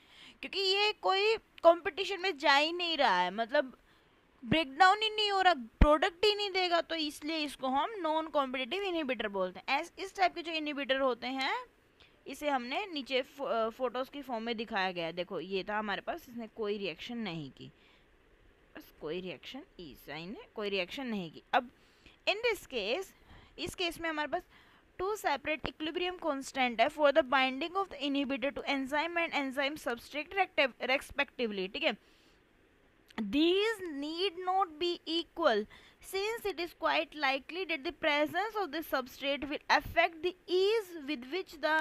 क्योंकि ये कोई कंपटीशन में जा ही नहीं रहा है, मतलब ब्रेक डाउन ही नहीं हो रहा, प्रोडक्ट ही नहीं देगा, तो इसलिए इसको हम नॉन कॉम्पिटिटिव इनहिबिटर बोलते हैं। इस टाइप के जो इनहिबिटर होते हैं इसे हमने नीचे फोटोज की फॉर्म में दिखाया गया है। देखो ये था हमारे पास, इसने कोई रिएक्शन नहीं की, बस कोई रिएक्शन, कोई रिएक्शन नहीं की। अब इन दिस केस, इस केस में हमारे पास टू सेपरेट इक्विलिब्रियम कांस्टेंट है for the binding of the inhibitor to enzyme and enzyme substrate respectively, ठीक है। These need not be equal since it is quite likely that the presence of the substrate will affect the ease with which the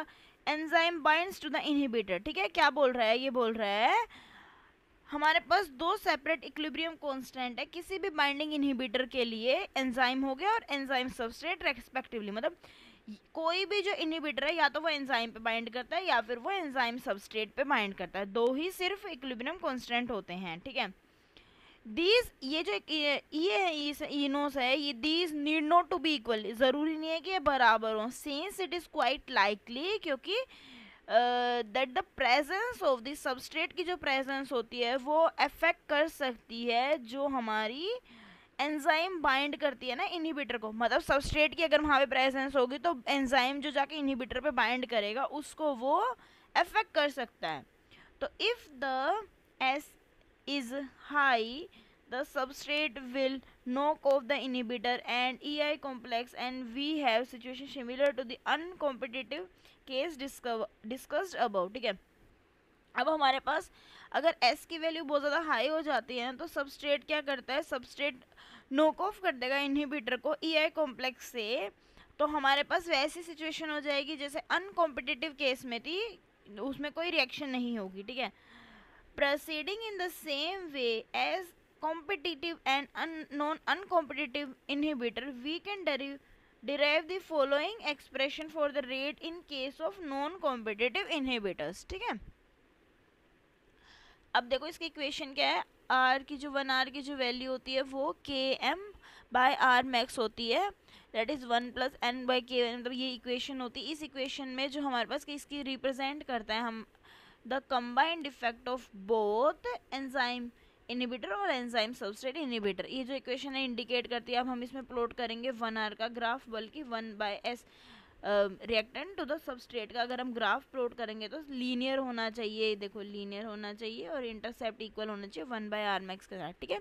enzyme binds to the inhibitor। ठीक है, क्या बोल रहा है, ये बोल रहा है हमारे पास दो सेपरेट इक्विलिब्रियम कांस्टेंट है किसी भी बाइंडिंग इनहिबिटर के लिए, एंजाइम हो गया और एंजाइम सबस्ट्रेट रेस्पेक्टिवली। मतलब कोई भी जो इनहिबिटर है या तो वो एंजाइम पे बाइंड करता है या फिर वो एंजाइम सबस्ट्रेट पे बाइंड करता है, दो ही सिर्फ इक्विलिब्रियम कांस्टेंट होते हैं, ठीक है। दीज, ये जो ये इनोस है, ये these need not to be equal, जरूरी नहीं है कि ये बराबर हो, since it is quite likely, क्योंकि that the presence of the substrate की जो प्रेजेंस होती है वो अफेक्ट कर सकती है जो हमारी एंजाइम बाइंड करती है ना इनहिबिटर को। मतलब सबस्ट्रेट की अगर वहाँ पे प्रेजेंस होगी तो एंजाइम जो जाके इनहिबिटर पे बाइंड करेगा उसको वो अफेक्ट कर सकता है। तो if the S is high, the substrate will knock off the inhibitor and EI complex, and we have situation similar to the uncompetitive case discussed above, ठीक है। अब हमारे पास अगर S की वैल्यू बहुत ज़्यादा हाई हो जाती है तो सबस्ट्रेट क्या करता है, सबस्ट्रेट नॉक ऑफ कर देगा इनहिबिटर को EI कॉम्प्लेक्स से, तो हमारे पास वैसी सिचुएशन हो जाएगी जैसे अनकॉम्पिटिटिव केस में थी, उसमें कोई रिएक्शन नहीं होगी, ठीक है। Proceeding in the same way as competitive and non-uncompetitive inhibitor, we can derive the following expression for the rate in case of non-competitive inhibitors, ठीक है। अब देखो इसकी इक्वेशन क्या है, R की जो 1R की जो वैल्यू होती है वो Km/R max होती है, दैट इज 1 + N/K, मतलब ये इक्वेशन होती है। इस इक्वेशन में जो हमारे पास इसकी रिप्रेजेंट करता है हम the combined effect of both enzyme inhibitor और enzyme substrate inhibitor, ये जो इक्वेशन है इंडिकेट करती है। अब हम इसमें प्लॉट करेंगे 1R का ग्राफ, बल्कि 1/S reactant to the substrate का अगर हम ग्राफ प्लॉट करेंगे तो लीनियर होना चाहिए, देखो लीनियर होना चाहिए और इंटरसेप्ट इक्वल होना चाहिए 1/R max के साथ, ठीक है।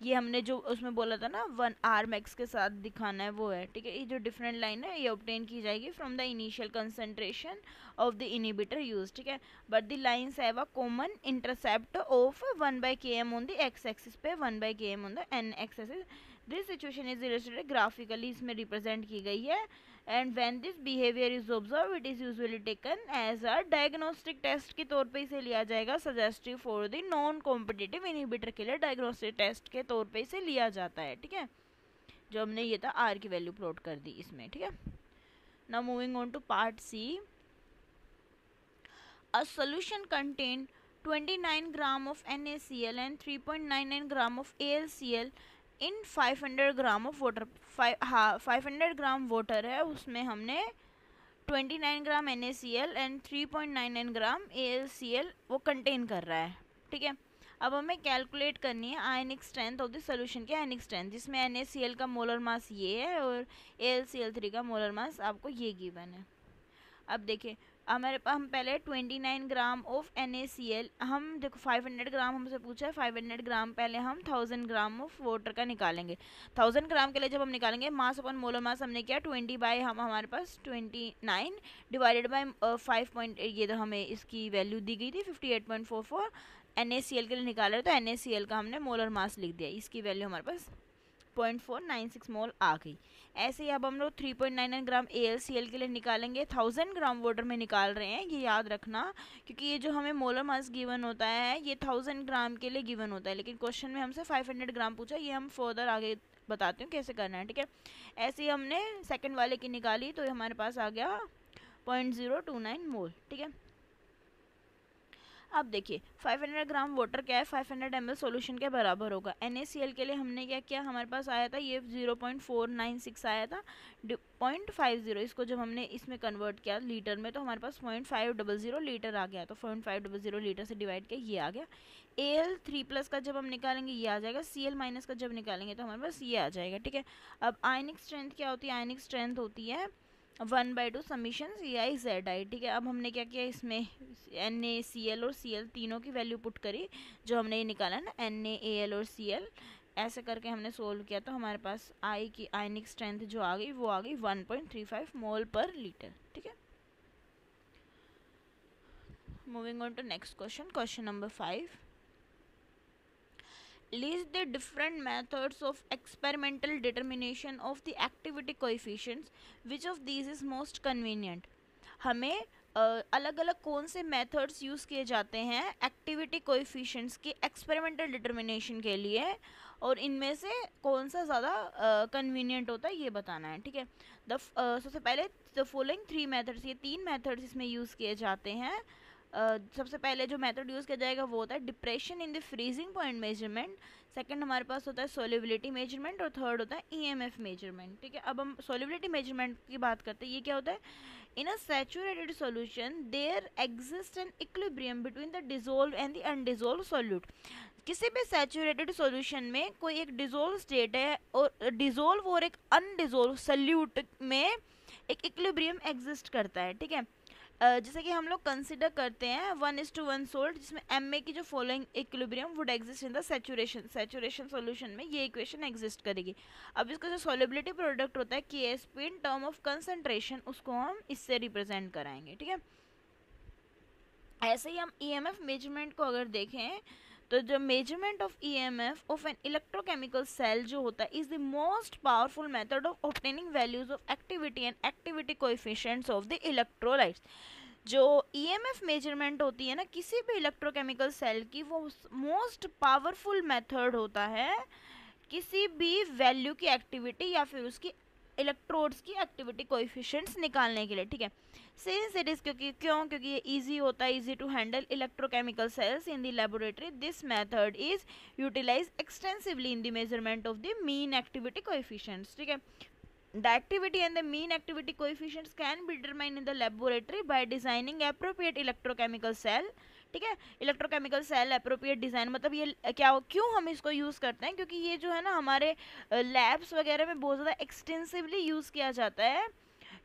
ये हमने जो उसमें बोला था ना 1R max के साथ दिखाना है वो है, ठीक है। ये जो डिफरेंट लाइन है ये ऑब्टेन की जाएगी from the initial concentration of the inhibitor use, ठीक है। But the lines have a common intercept of 1/km on the X axis पे, 1/km on the N axis. This situation is illustrated graphically, इसमें represent की गई है। And when this behaviour is observe it is usually taken as a diagnostic test के तौर पे इसे लिया जाएगा, suggestive for the non competitive inhibitor के लिए डायग्नोस्टिक टेस्ट के तौर पे इसे लिया जाता है, ठीक है। जो हमने ये था आर की वैल्यू प्लॉट कर दी इसमें, ठीक है। Now moving on to part C. A solution contain 29 gram of NaCl and 3.99 gram of AlCl in 500 gram of water। 500 gram water है, उसमें हमने 29 ग्राम NaCl एंड 3.99 ग्राम AlCl वो कंटेन कर रहा है, ठीक है। अब हमें कैलकुलेट करनी है आयनिक स्ट्रेंथ ऑफ द सोल्यूशन की आयनिक स्ट्रेंथ, जिसमें NaCl का मोलर मास ये है और AlCl3 का मोलर मास आपको ये गिवन है। अब देखिए हमारे पास हम पहले 29 ग्राम ऑफ NaCl, हम देखो 500 ग्राम हमसे पूछा है, 500 ग्राम पहले हम 1000 ग्राम ऑफ वाटर का निकालेंगे। 1000 ग्राम के लिए जब हम निकालेंगे मास अपन मोलर मास हमने किया 20 बाय हम हमारे पास 29 डिवाइडेड बाय 5. ये तो हमें इसकी वैल्यू दी गई थी 58.44। NaCl के लिए निकाला तो NaCl का हमने मोलर मास लिख दिया, इसकी वैल्यू हमारे पास 0.496 मोल आ गई। ऐसे ही अब हम लोग 3.99 ग्राम AlCl के लिए निकालेंगे। 1000 ग्राम वाटर में निकाल रहे हैं, ये याद रखना, क्योंकि ये जो हमें मोलर मास गिवन होता है ये 1000 ग्राम के लिए गिवन होता है, लेकिन क्वेश्चन में हमसे 500 ग्राम पूछा। ये हम फर्दर आगे बताती हूँ कैसे करना है, ठीक है। ऐसे ही हमने सेकेंड वाले की निकाली तो हमारे पास आ गया 0.029 मोल, ठीक है। अब देखिए 500 ग्राम वाटर क्या है, 500 ml सॉल्यूशन के बराबर होगा। NaCl के लिए हमने क्या किया, हमारे पास आया था ये 0.496 आया था 0.50, इसको जब हमने इसमें कन्वर्ट किया लीटर में तो हमारे पास 0.500 लीटर आ गया, तो 0.500 लीटर से डिवाइड किया ये आ गया। Al3+ का जब हम निकालेंगे ये आ जाएगा, Cl- का जब निकालेंगे तो हमारे पास ये आ जाएगा, ठीक है। अब आयनिक स्ट्रेंथ क्या होती है, आयनिक स्ट्रेंथ होती है 1/2 समीशन CiZi, ठीक है। अब हमने क्या किया, इसमें NaCl और Cl तीनों की वैल्यू पुट करी, जो हमने ये निकाला ना NaAl और Cl, ऐसे करके हमने सोल्व किया तो हमारे पास I की आयनिक स्ट्रेंथ जो आ गई वो आ गई 1.35 मोल पर लीटर, ठीक है। Moving on to next question, question number 5। List the different methods of experimental determination of the activity coefficients. Which of these is most convenient? हमें अलग अलग कौन से मेथड्स यूज़ किए जाते हैं एक्टिविटी कोएफिशिएंट्स की एक्सपेरिमेंटल डिटर्मिनेशन के लिए, और इनमें से कौन सा ज़्यादा कन्वीनियंट होता है ये बताना है, ठीक है। सबसे पहले द फॉलोइंग 3 मेथड्स, ये 3 मेथड्स इसमें यूज़ किए जाते हैं। सबसे पहले जो मेथड यूज़ किया जाएगा वो होता है depression in the freezing point measurement, second हमारे पास होता है सोल्युबिलिटी मेजरमेंट, और थर्ड होता है EMF मेजरमेंट, ठीक है। अब हम सोल्युबिलिटी मेजरमेंट की बात करते हैं, ये क्या होता है, in a saturated solution there exist an equilibrium between the dissolve and the undissolve solute. किसी भी सैचुरेटेड सॉल्यूशन में कोई एक डिसॉल्व स्टेट है और डिसॉल्व और एक अनडिसॉल्व सॉल्यूट में एक इक्विलिब्रियम एग्जिस्ट करता है, ठीक है। जैसे कि हम लोग कंसिडर करते हैं 1:1 सोल्ट, जिसमें एम ए की जो following equilibrium would exist in the saturation solution में ये इक्वेशन एग्जिस्ट करेगी। अब इसका जो सॉल्युबिलिटी प्रोडक्ट होता है KSP in term of concentration, उसको हम इससे रिप्रेजेंट कराएंगे, ठीक है। ऐसे ही हम EMF मेजरमेंट को अगर देखें तो जो measurement of EMF of an electrochemical cell जो होता है is the most powerful method of obtaining values of activity and activity coefficients of the electrolytes. जो EMF मेजरमेंट होती है ना किसी भी इलेक्ट्रोकेमिकल सेल की, वो मोस्ट पावरफुल मेथड होता है किसी भी वैल्यू की एक्टिविटी या फिर उसकी इलेक्ट्रोड्स की एक्टिविटी कोएफिशिएंट्स निकालने के लिए, ठीक है। सिंस इट इज क्योंकि ये इजी होता है, easy to handle electrochemical cells in the laboratory, this method is utilise extensively in the measurement of the mean activity coefficients, ठीक है। The activity and the mean activity coefficients can be determined in the laboratory by designing appropriate electrochemical cell, ठीक है। Electrochemical cell appropriate design, मतलब ये क्यों हम इसको use करते हैं, क्योंकि ये जो है ना हमारे लैब्स वगैरह में बहुत ज़्यादा एक्सटेंसिवली यूज़ किया जाता है,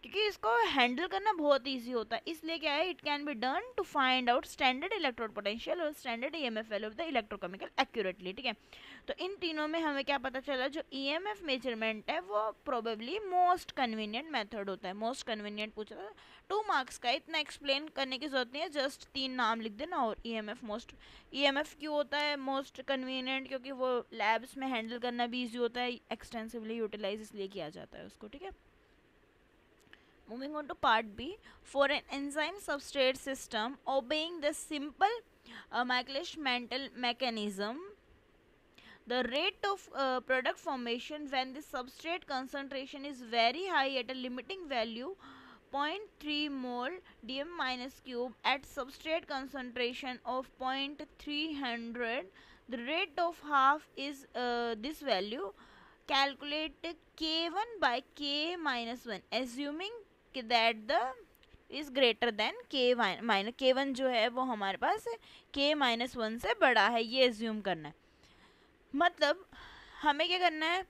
क्योंकि इसको हैंडल करना बहुत इजी होता है। इसलिए क्या है, it can be done to find out standard electrode potential और standard EMF value of the electrochemical accurately, ठीक है। तो इन तीनों में हमें क्या पता चला, जो EMF मेजरमेंट है वो प्रोबेबली मोस्ट कन्वीनियंट मेथड होता है। मोस्ट कन्वीनियंट पूछा था, 2 मार्क्स का, इतना एक्सप्लेन करने की जरूरत नहीं है, जस्ट 3 नाम लिख देना। और EMF क्यों होता है मोस्ट कन्वीनियंट, क्योंकि वो लैब्स में हैंडल करना भी ईजी होता है, एक्सटेंसिवली यूटिलाइज इसलिए किया जाता है उसको, ठीक है। Moving on to part B, for an enzyme substrate system obeying the simple Michaelis-Menten mechanism, the rate of product formation when the substrate concentration is very high at a limiting value 0.3 mole dm minus cube at substrate concentration of 0.300, the rate of half is this value. Calculate K1 by K minus 1 assuming that the is greater than K1 जो है वो हमारे पास K minus 1 से बड़ा है, ये assume करना है। मतलब हमें क्या करना है,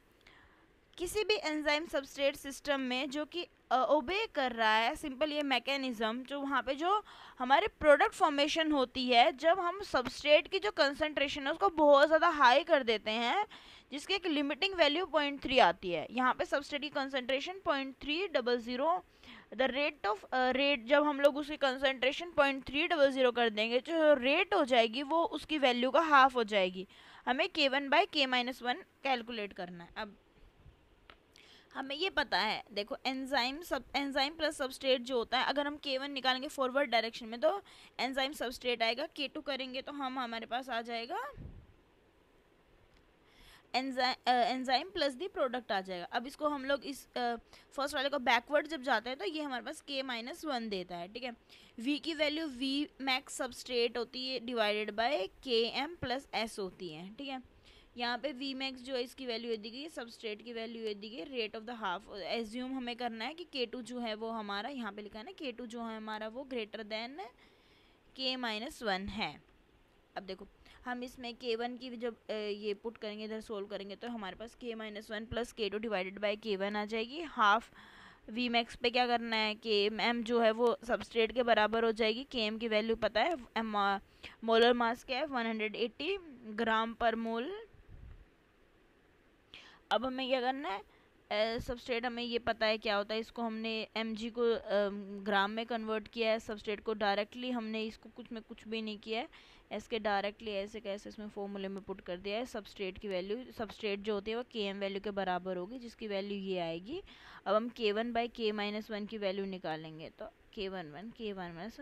किसी भी एंजाइम सबस्ट्रेट सिस्टम में जो कि ओबे कर रहा है सिंपल ये मैकेनिज्म, जो वहाँ पे जो हमारे प्रोडक्ट फॉर्मेशन होती है जब हम सबस्ट्रेट की जो कंसंट्रेशन है उसको बहुत ज़्यादा हाई कर देते हैं, जिसकी एक लिमिटिंग वैल्यू 0.3 आती है। यहाँ पे सबस्ट्रेट की concentration 0.300, the rate of rate जब हम लोग उसकी कंसंट्रेशन 0.300 कर देंगे, जो रेट हो जाएगी वो उसकी वैल्यू का हाफ हो जाएगी। हमें K1/K-1 कैलकुलेट करना है। अब हमें ये पता है, देखो एंजाइम प्लस सबस्ट्रेट जो होता है, अगर हम K1 निकालेंगे फॉरवर्ड डायरेक्शन में तो एंजाइम सबस्ट्रेट आएगा, K2 करेंगे तो हमारे पास आ जाएगा एंजाइम प्लस दी प्रोडक्ट आ जाएगा। अब इसको हम लोग इस फर्स्ट वाले को बैकवर्ड जब जाते हैं तो ये हमारे पास K-1 देता है, ठीक है। V की वैल्यू V मैक्स सबस्ट्रेट होती है divided by Km plus S होती है, ठीक है। यहाँ पे V मैक्स जो है इसकी वैल्यू दी गई, सबस्ट्रेट की वैल्यू दी गई, rate of the half assume हमें करना है कि K2 जो है वो हमारा, यहाँ पे लिखा है ना K2 जो है हमारा वो ग्रेटर देन K-1 है। अब देखो हम इसमें K1 की जब ये पुट करेंगे इधर सोल्व करेंगे तो हमारे पास K-1 plus K2 divided by K1 आ जाएगी। हाफ V मैक्स पे क्या करना है, Km जो है वो सबस्ट्रेट के बराबर हो जाएगी। Km की वैल्यू पता है, मोलर मास क्या है 180 ग्राम पर मोल। अब हमें क्या करना है, सबस्ट्रेट हमें ये पता है क्या होता है, इसको हमने mg को ग्राम में कन्वर्ट किया है। सबस्ट्रेट को डायरेक्टली हमने इसको कुछ भी नहीं किया है, इसके डायरेक्टली ऐसे कैसे इसमें फॉर्मूले में पुट कर दिया है। सबस्ट्रेट की वैल्यू, सबस्ट्रेट जो होती है वो Km वैल्यू के बराबर होगी, जिसकी वैल्यू ये आएगी। अब हम K1/K-1 की वैल्यू निकालेंगे तो K1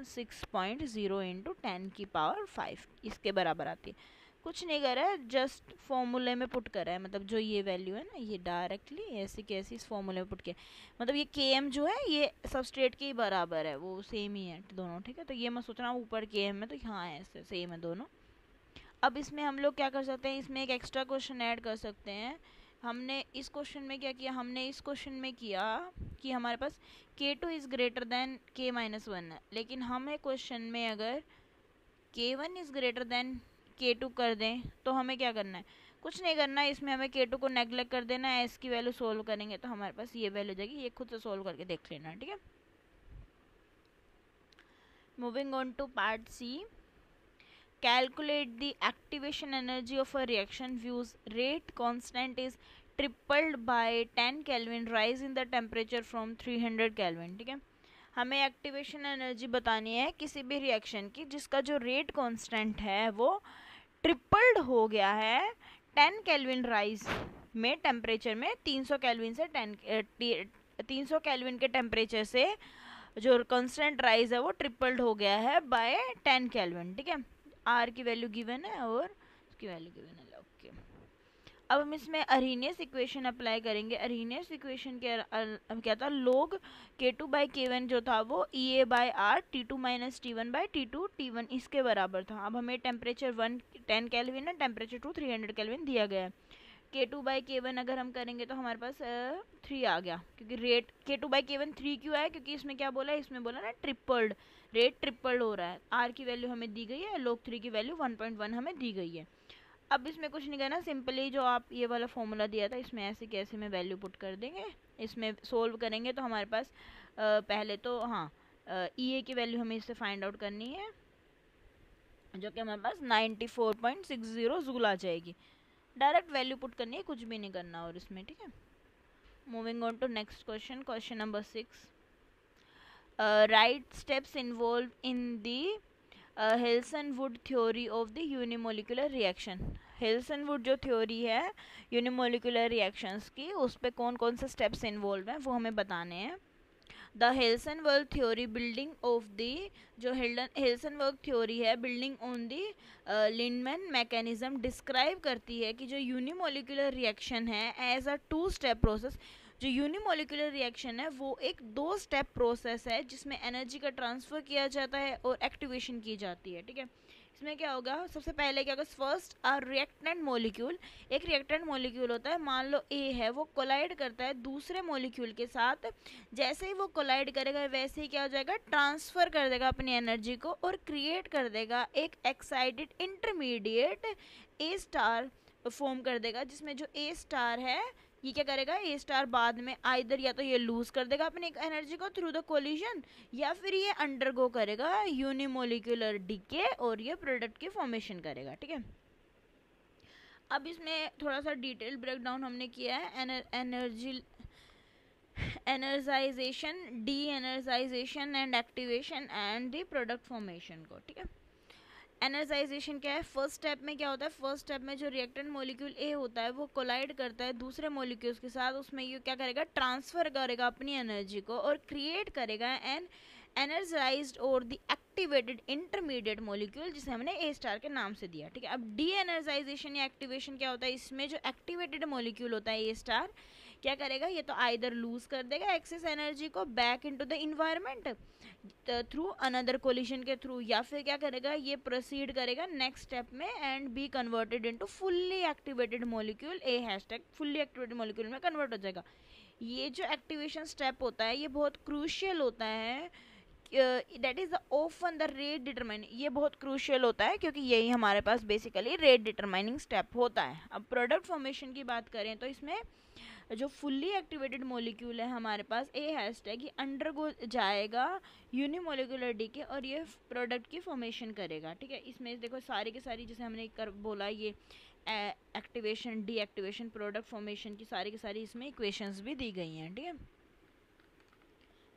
6.0 इंटू 10 की पावर 5 इसके बराबर आती है। कुछ नहीं करा है, जस्ट फॉर्मूले में पुट करा है, मतलब जो ये वैल्यू है ना ये डायरेक्टली ऐसे कैसे इस फॉर्मूले में पुट किया, मतलब ये Km जो है ये सबस्ट्रेट के ही बराबर है, वो सेम ही है दोनों, ठीक है। तो ये मैं सोच रहा हूँ ऊपर Km है तो यहाँ ऐसे सेम है दोनों। अब इसमें हम लोग क्या कर सकते हैं, इसमें एक एक्स्ट्रा क्वेश्चन ऐड कर सकते हैं। हमने इस क्वेश्चन में क्या किया, हमने इस क्वेश्चन में किया कि हमारे पास K2 is greater than K-1 है, लेकिन हमें क्वेश्चन में अगर K1 is greater than K2 कर दें तो हमें क्या करना है, कुछ नहीं करना है, इसमें हमें K2 को नेगलेक्ट कर देना है। S की वैल्यू सोल्व करेंगे तो हमारे पास ये वैल्यू जाएगी, ये खुद से सोल्व करके देख लेना, ठीक है। Moving on to part C, calculate the activation energy of a reaction whose rate constant is tripled by 10 kelvin rise in the temperature from 300 kelvin, ठीक है। हमें एक्टिवेशन एनर्जी बतानी है किसी भी रिएक्शन की जिसका जो रेट कांस्टेंट है वो ट्रिपल्ड हो गया है 10 केल्विन राइज में, टेम्परेचर में 300 केल्विन से 300 केल्विन के टेम्परेचर से जो कांस्टेंट राइज है वो ट्रिपल्ड हो गया है बाय 10 केल्विन, ठीक है। आर की वैल्यू गिवन है और उसकी वैल्यू गिवन है, ओके। अब हम इसमें अरीनियस इक्वेशन अप्लाई करेंगे। अरीनियस इक्वेशन के क्या था, लोग K2/K1 जो था वो EA/R T2 - T1/T2 T1 इसके बराबर था। अब हमें टेम्परेचर 10 केल्विन है, टेम्परेचर 2 300 केल्विन दिया गया है। K2/K1 अगर हम करेंगे तो हमारे पास 3 आ गया, क्योंकि रेट K2/K1 3 क्यों आया, क्योंकि इसमें क्या बोला है, इसमें बोला ना ट्रिपल्ड, रेट ट्रिपल्ड हो रहा है। R की वैल्यू हमें दी गई है, log 3 की वैल्यू 1.1 हमें दी गई है। अब इसमें कुछ नहीं करना, सिंपली जो आप ये वाला फॉर्मूला दिया था इसमें ऐसे कैसे में वैल्यू पुट कर देंगे। इसमें सोल्व करेंगे तो हमारे पास पहले तो हाँ EA की वैल्यू हमें इससे फाइंड आउट करनी है, जो कि हमारे पास 94.60 जूल आ जाएगी। डायरेक्ट वैल्यू पुट करनी है, कुछ भी नहीं करना और इसमें, ठीक है। Moving on to next question, question number 6, write steps involved in the Hinshelwood theory of the unimolecular reaction. Hinshelwood जो थ्योरी है यूनिमोलिकुलर रिएक्शंस की, उस पर कौन कौन से स्टेप्स इन्वॉल्व हैं वो हमें बताने हैं। द हिल्सन-वर्ग थ्योरी बिल्डिंग ऑफ द, जो हिल्सन-वर्ग थ्योरी है building on the Lindemann mechanism describe करती है कि जो यूनिमोलिकुलर रिएक्शन है एज अ 2 स्टेप प्रोसेस। जो यूनिमोलिकुलर रिएक्शन है वो एक 2 स्टेप प्रोसेस है जिसमें एनर्जी का ट्रांसफ़र किया जाता है और एक्टिवेशन की जाती है, ठीक है। इसमें क्या होगा, सबसे पहले क्या होगा, फर्स्ट आ रिएक्टेंट मॉलिक्यूल, एक रिएक्टेंट मॉलिक्यूल होता है, मान लो A है, वो कोलाइड करता है दूसरे मॉलिक्यूल के साथ। जैसे ही वो कोलाइड करेगा वैसे ही क्या हो जाएगा, ट्रांसफ़र कर देगा अपनी एनर्जी को और क्रिएट कर देगा एक excited intermediate A star form कर देगा, जिसमें जो A स्टार है ये क्या करेगा, ए स्टार बाद में आइदर या तो ये लूज कर देगा अपनी एनर्जी को थ्रू द कोलिजन, या फिर ये अंडरगो करेगा यूनिमोलिकुलर डीके और ये प्रोडक्ट की फॉर्मेशन करेगा, ठीक है। अब इसमें थोड़ा सा डिटेल ब्रेकडाउन हमने किया है energy energization, de energization and activation and the product formation को, ठीक है। एनर्जाइजेशन क्या है, फर्स्ट स्टेप में क्या होता है, फर्स्ट स्टेप में जो रिएक्टेंट मॉलिक्यूल ए होता है वो कोलाइड करता है दूसरे मॉलिक्यूल्स के साथ, उसमें ये क्या करेगा, ट्रांसफर करेगा अपनी एनर्जी को और क्रिएट करेगा एन एनर्जाइज्ड और द एक्टिवेटेड इंटरमीडिएट मॉलिक्यूल जिसे हमने ए स्टार के नाम से दिया, ठीक है। अब डी एनर्जाइजेशन या एक्टिवेशन क्या होता है, इसमें जो एक्टिवेटेड मॉलिक्यूल होता है ए स्टार क्या करेगा, ये तो आइदर लूज कर देगा एक्सेस एनर्जी को back into the environment through another collision के थ्रू, या फिर क्या करेगा, ये प्रोसीड करेगा नेक्स्ट स्टेप में and be converted into fully activated molecule, a hashtag fully activated molecule में कन्वर्ट हो जाएगा। ये जो एक्टिवेशन स्टेप होता है ये बहुत क्रूशियल होता है, that is the often the rate determine, ये बहुत क्रूशियल होता है क्योंकि यही हमारे पास बेसिकली रेट डिटरमाइनिंग स्टेप होता है। अब प्रोडक्ट फॉर्मेशन की बात करें तो इसमें जो फुल्ली एक्टिवेटेड मॉलिक्यूल है हमारे पास, ए हैशटैग ये अंडरगो जाएगा यूनिमोलिकुलर डीके और ये प्रोडक्ट की फॉर्मेशन करेगा, ठीक है। इसमें देखो सारी की सारी जैसे हमने कर बोला ये activation, D activation, product formation की सारी इसमें इक्वेशंस भी दी गई हैं, ठीक है।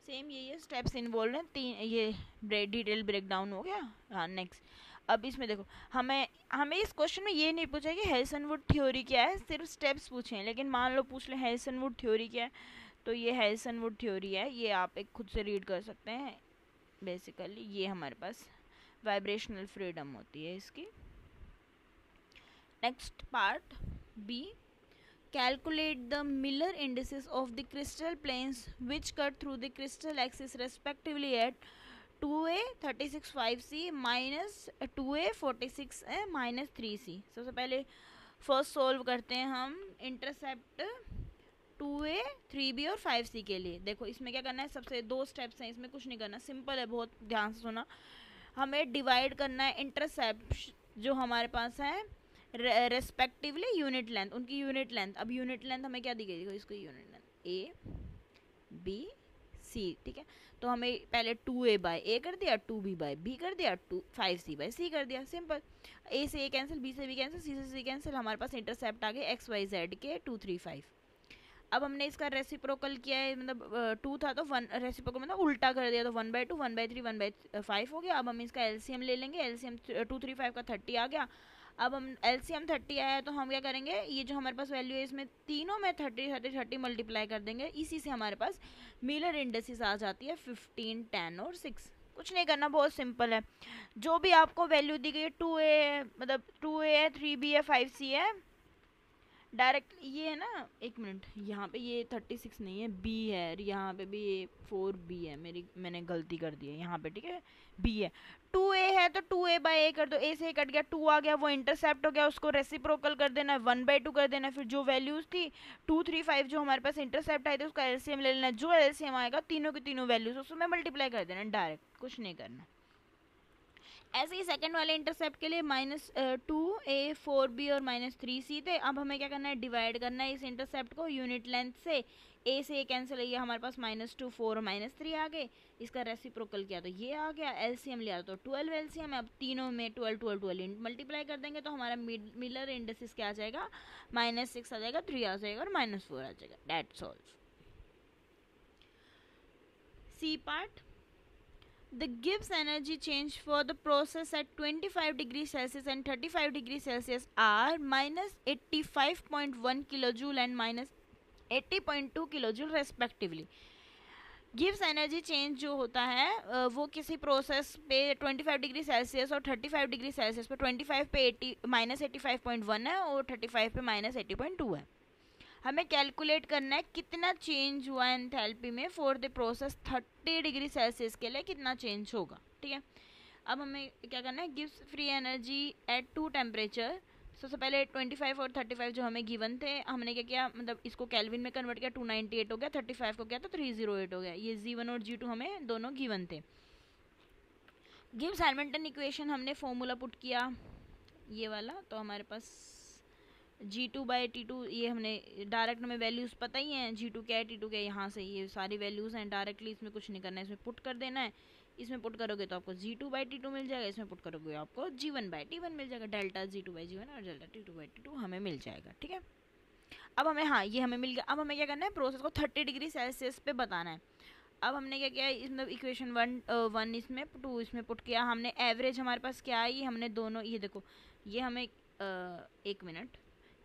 सेम ये स्टेप्स इन्वॉल्व हैं, तीन ये डिटेल ब्रेकडाउन हो गया। हाँ नेक्स्ट, अब इसमें देखो हमें इस क्वेश्चन में ये नहीं पूछा कि हेल्सनवुड थ्योरी क्या है, सिर्फ स्टेप्स पूछे हैं, लेकिन मान लो पूछ ले हेल्सनवुड थ्योरी क्या है, तो ये हेल्सनवुड थ्योरी है, ये आप एक खुद से रीड कर सकते हैं। बेसिकली ये हमारे पास वाइब्रेशनल फ्रीडम होती है इसकी। Next part B, calculate the Miller indices of the crystal planes which cut through the crystal axis respectively at 2a 36 5c minus 2a 46 minus 3c। सबसे पहले फर्स्ट सोल्व करते हैं हम इंटरसेप्ट 2a 3b और 5c के लिए। देखो इसमें क्या करना है, सबसे दो स्टेप्स हैं, इसमें कुछ नहीं करना, सिंपल है, बहुत ध्यान से सुना। हमें डिवाइड करना है इंटरसेप्ट जो हमारे पास है रेस्पेक्टिवली यूनिट लेंथ, उनकी यूनिट लेंथ। अब यूनिट लेंथ हमें क्या दी गई, देखो इसको unit length A B C, ठीक है। तो हमें पहले 2a बाय ए कर दिया, 2b बाय बी कर दिया, 5c बाय सी कर दिया, सिंपल। ए से ए कैंसिल, बी से बी कैंसिल, सी से सी कैंसिल, हमारे पास इंटरसेप्ट आ गए XYZ के 2 3 5। अब हमने इसका रेसिप्रोकल किया है, मतलब 2 था तो 1 रेसिप्रोकल मतलब उल्टा कर दिया, तो 1/2 1/3 1/5 हो गया। अब हम इसका एलसीएम ले लेंगे, एलसीएम 2 3 5 का 30 आ गया। अब हम एलसीएम 30 आया है तो हम क्या करेंगे, ये जो हमारे पास वैल्यू है इसमें तीनों में 30 मल्टीप्लाई कर देंगे, इसी से हमारे पास मिलर इंडेक्सेस आ जाती है 15 10 और 6। कुछ नहीं करना, बहुत सिंपल है। जो भी आपको वैल्यू दी गई है 2a मतलब 2a है, 3b है, 5c है, डायरेक्ट ये है ना, एक मिनट, यहाँ पे ये 36 नहीं है, b है, यहाँ पे भी ये 4b है, मैंने गलती कर दी है यहाँ पे, ठीक है, b है। 2a है तो 2a बाय a कर दो, a से a कट गया, 2 आ गया, वो इंटरसेप्ट हो गया, उसको रेसिप्रोकल कर देना है, 1/2 कर देना है। फिर जो वैल्यूज थी 2 3 5 जो हमारे पास इंटरसेप्ट आए थे उसका एलसीएम ले लेना है, जो एलसीएम आएगा तीनों की तीनों वैल्यूज उसमें मल्टीप्लाई कर देना डायरेक्ट, कुछ नहीं करना। ऐसे ही सेकंड वाले इंटरसेप्ट के लिए -2a 4b और -3c थे। अब हमें क्या करना है, डिवाइड करना है इस इंटरसेप्ट को यूनिट लेंथ से, a से a कैंसिल है, हमारे पास -2 4 और -3 आ गए। इसका रेसिप्रोकल किया तो ये आ गया, एलसीएम लिया तो 12 एलसीएम। अब तीनों में 12 12 12 मल्टीप्लाई कर देंगे तो हमारा मिलर इंडेक्स क्या आ जाएगा, -6 आ जाएगा, 3 आ जाएगा और -4 आ जाएगा। That's all. C part, the Gibbs energy change for the process at 25 degrees Celsius and 35 degrees Celsius are -85.1 kilojoule and -80.2 kilojoule respectively। Gives energy change जो होता है वो किसी प्रोसेस पे 25 डिग्री सेल्सियस और 35 डिग्री सेल्सियस पे 25 पे -85.1 है और 35 पे -80.2 है। हमें कैलकुलेट करना है कितना चेंज हुआ एंथैल्पी में for the process 30 degree Celsius के लिए कितना चेंज होगा, ठीक है। अब हमें क्या करना है, gives free energy at 2 temperature. सबसे पहले 25 और 35 जो हमें गिवन थे, हमने क्या किया, मतलब इसको केल्विन में कन्वर्ट किया, 298 हो गया, 35 को किया तो 308 हो गया। ये G1 और G2 हमें दोनों गिवन थे। गिव्स हैमिल्टन इक्वेशन हमने फॉर्मूला पुट किया ये वाला, तो हमारे पास G2/T2 ये हमने डायरेक्ट हमें वैल्यूज़ पता ही हैं, G2 क्या है T2 क्या है, यहाँ से ये सारी वैल्यूज़ हैं, डायरेक्टली इसमें कुछ नहीं करना है, इसमें पुट कर देना है। इसमें पुट करोगे तो आपको G2/T2 मिल जाएगा, इसमें पुट करोगे आपको G1/T1 मिल जाएगा, डेल्टा G2/G1 और डेल्टा T2/T2 हमें मिल जाएगा। ठीक है, अब हमें, हाँ ये हमें मिल गया। अब हमें क्या करना है, प्रोसेस को 30 डिग्री सेल्सियस पे बताना है। अब हमने क्या किया, इसमें इक्वेशन 1 इसमें 2 इसमें पुट किया हमने। एवरेज हमारे पास क्या आई, हमने दोनों, ये देखो ये हमें 1 मिनट,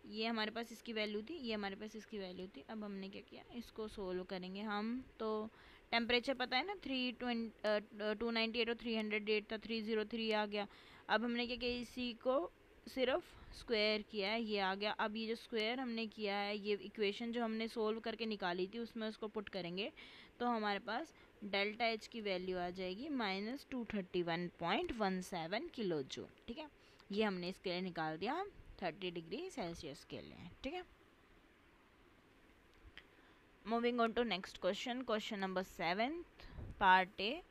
ये हमारे पास इसकी वैल्यू थी, ये हमारे पास इसकी वैल्यू थी। अब हमने क्या किया, इसको सोल्व करेंगे हम। तो टेम्परेचर पता है ना 298 और 308 था, 303 आ गया। अब हमने क्या किया, इसी को सिर्फ स्क्वायर किया है, ये आ गया। अब ये जो स्क्वायर हमने किया है, ये इक्वेशन जो हमने सोल्व करके निकाली थी उसमें उसको पुट करेंगे तो हमारे पास डेल्टा एच की वैल्यू आ जाएगी -231.17 किलो जूल। ठीक है, ये हमने इसके लिए निकाल दिया 30 डिग्री सेल्सियस के लिए। ठीक है, moving on to next question, question number 7 part A.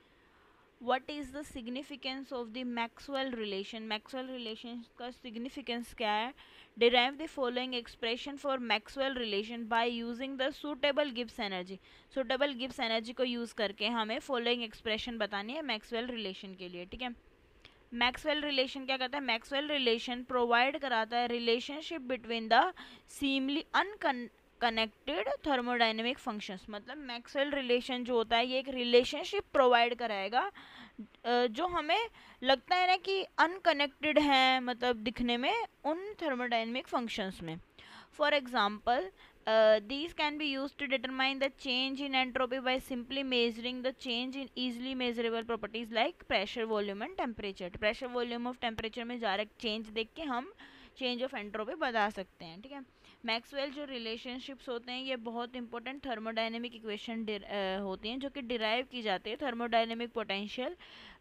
What is the significance of the Maxwell relation? Maxwell relation का significance क्या है? Derive the following expression for Maxwell relation by using the suitable Gibbs energy. Suitable Gibbs energy को use करके हमें following expression बतानी है Maxwell relation के लिए। ठीक है, Maxwell relation क्या कहता है, Maxwell relation provide कराता है relationship between the seemingly connected thermodynamic functions. मतलब मैक्सवेल रिलेशन जो होता है ये एक रिलेशनशिप प्रोवाइड कराएगा जो हमें लगता है ना कि अनकनेक्टेड है, मतलब दिखने में उन थर्मोडाइनमिक फंक्शंस में। For example these can be used to determine the change in entropy by simply measuring the change in easily measurable properties like pressure, volume and temperature. pressure, volume और temperature में direct change देख के हम change of entropy बता सकते हैं। ठीक है, मैक्सवेल जो रिलेशनशिप्स होते हैं ये बहुत इंपॉर्टेंट थर्मोडाइनमिक इक्वेशन होती हैं जो कि डिराइव की जाती है थर्मोडाइनमिक पोटेंशियल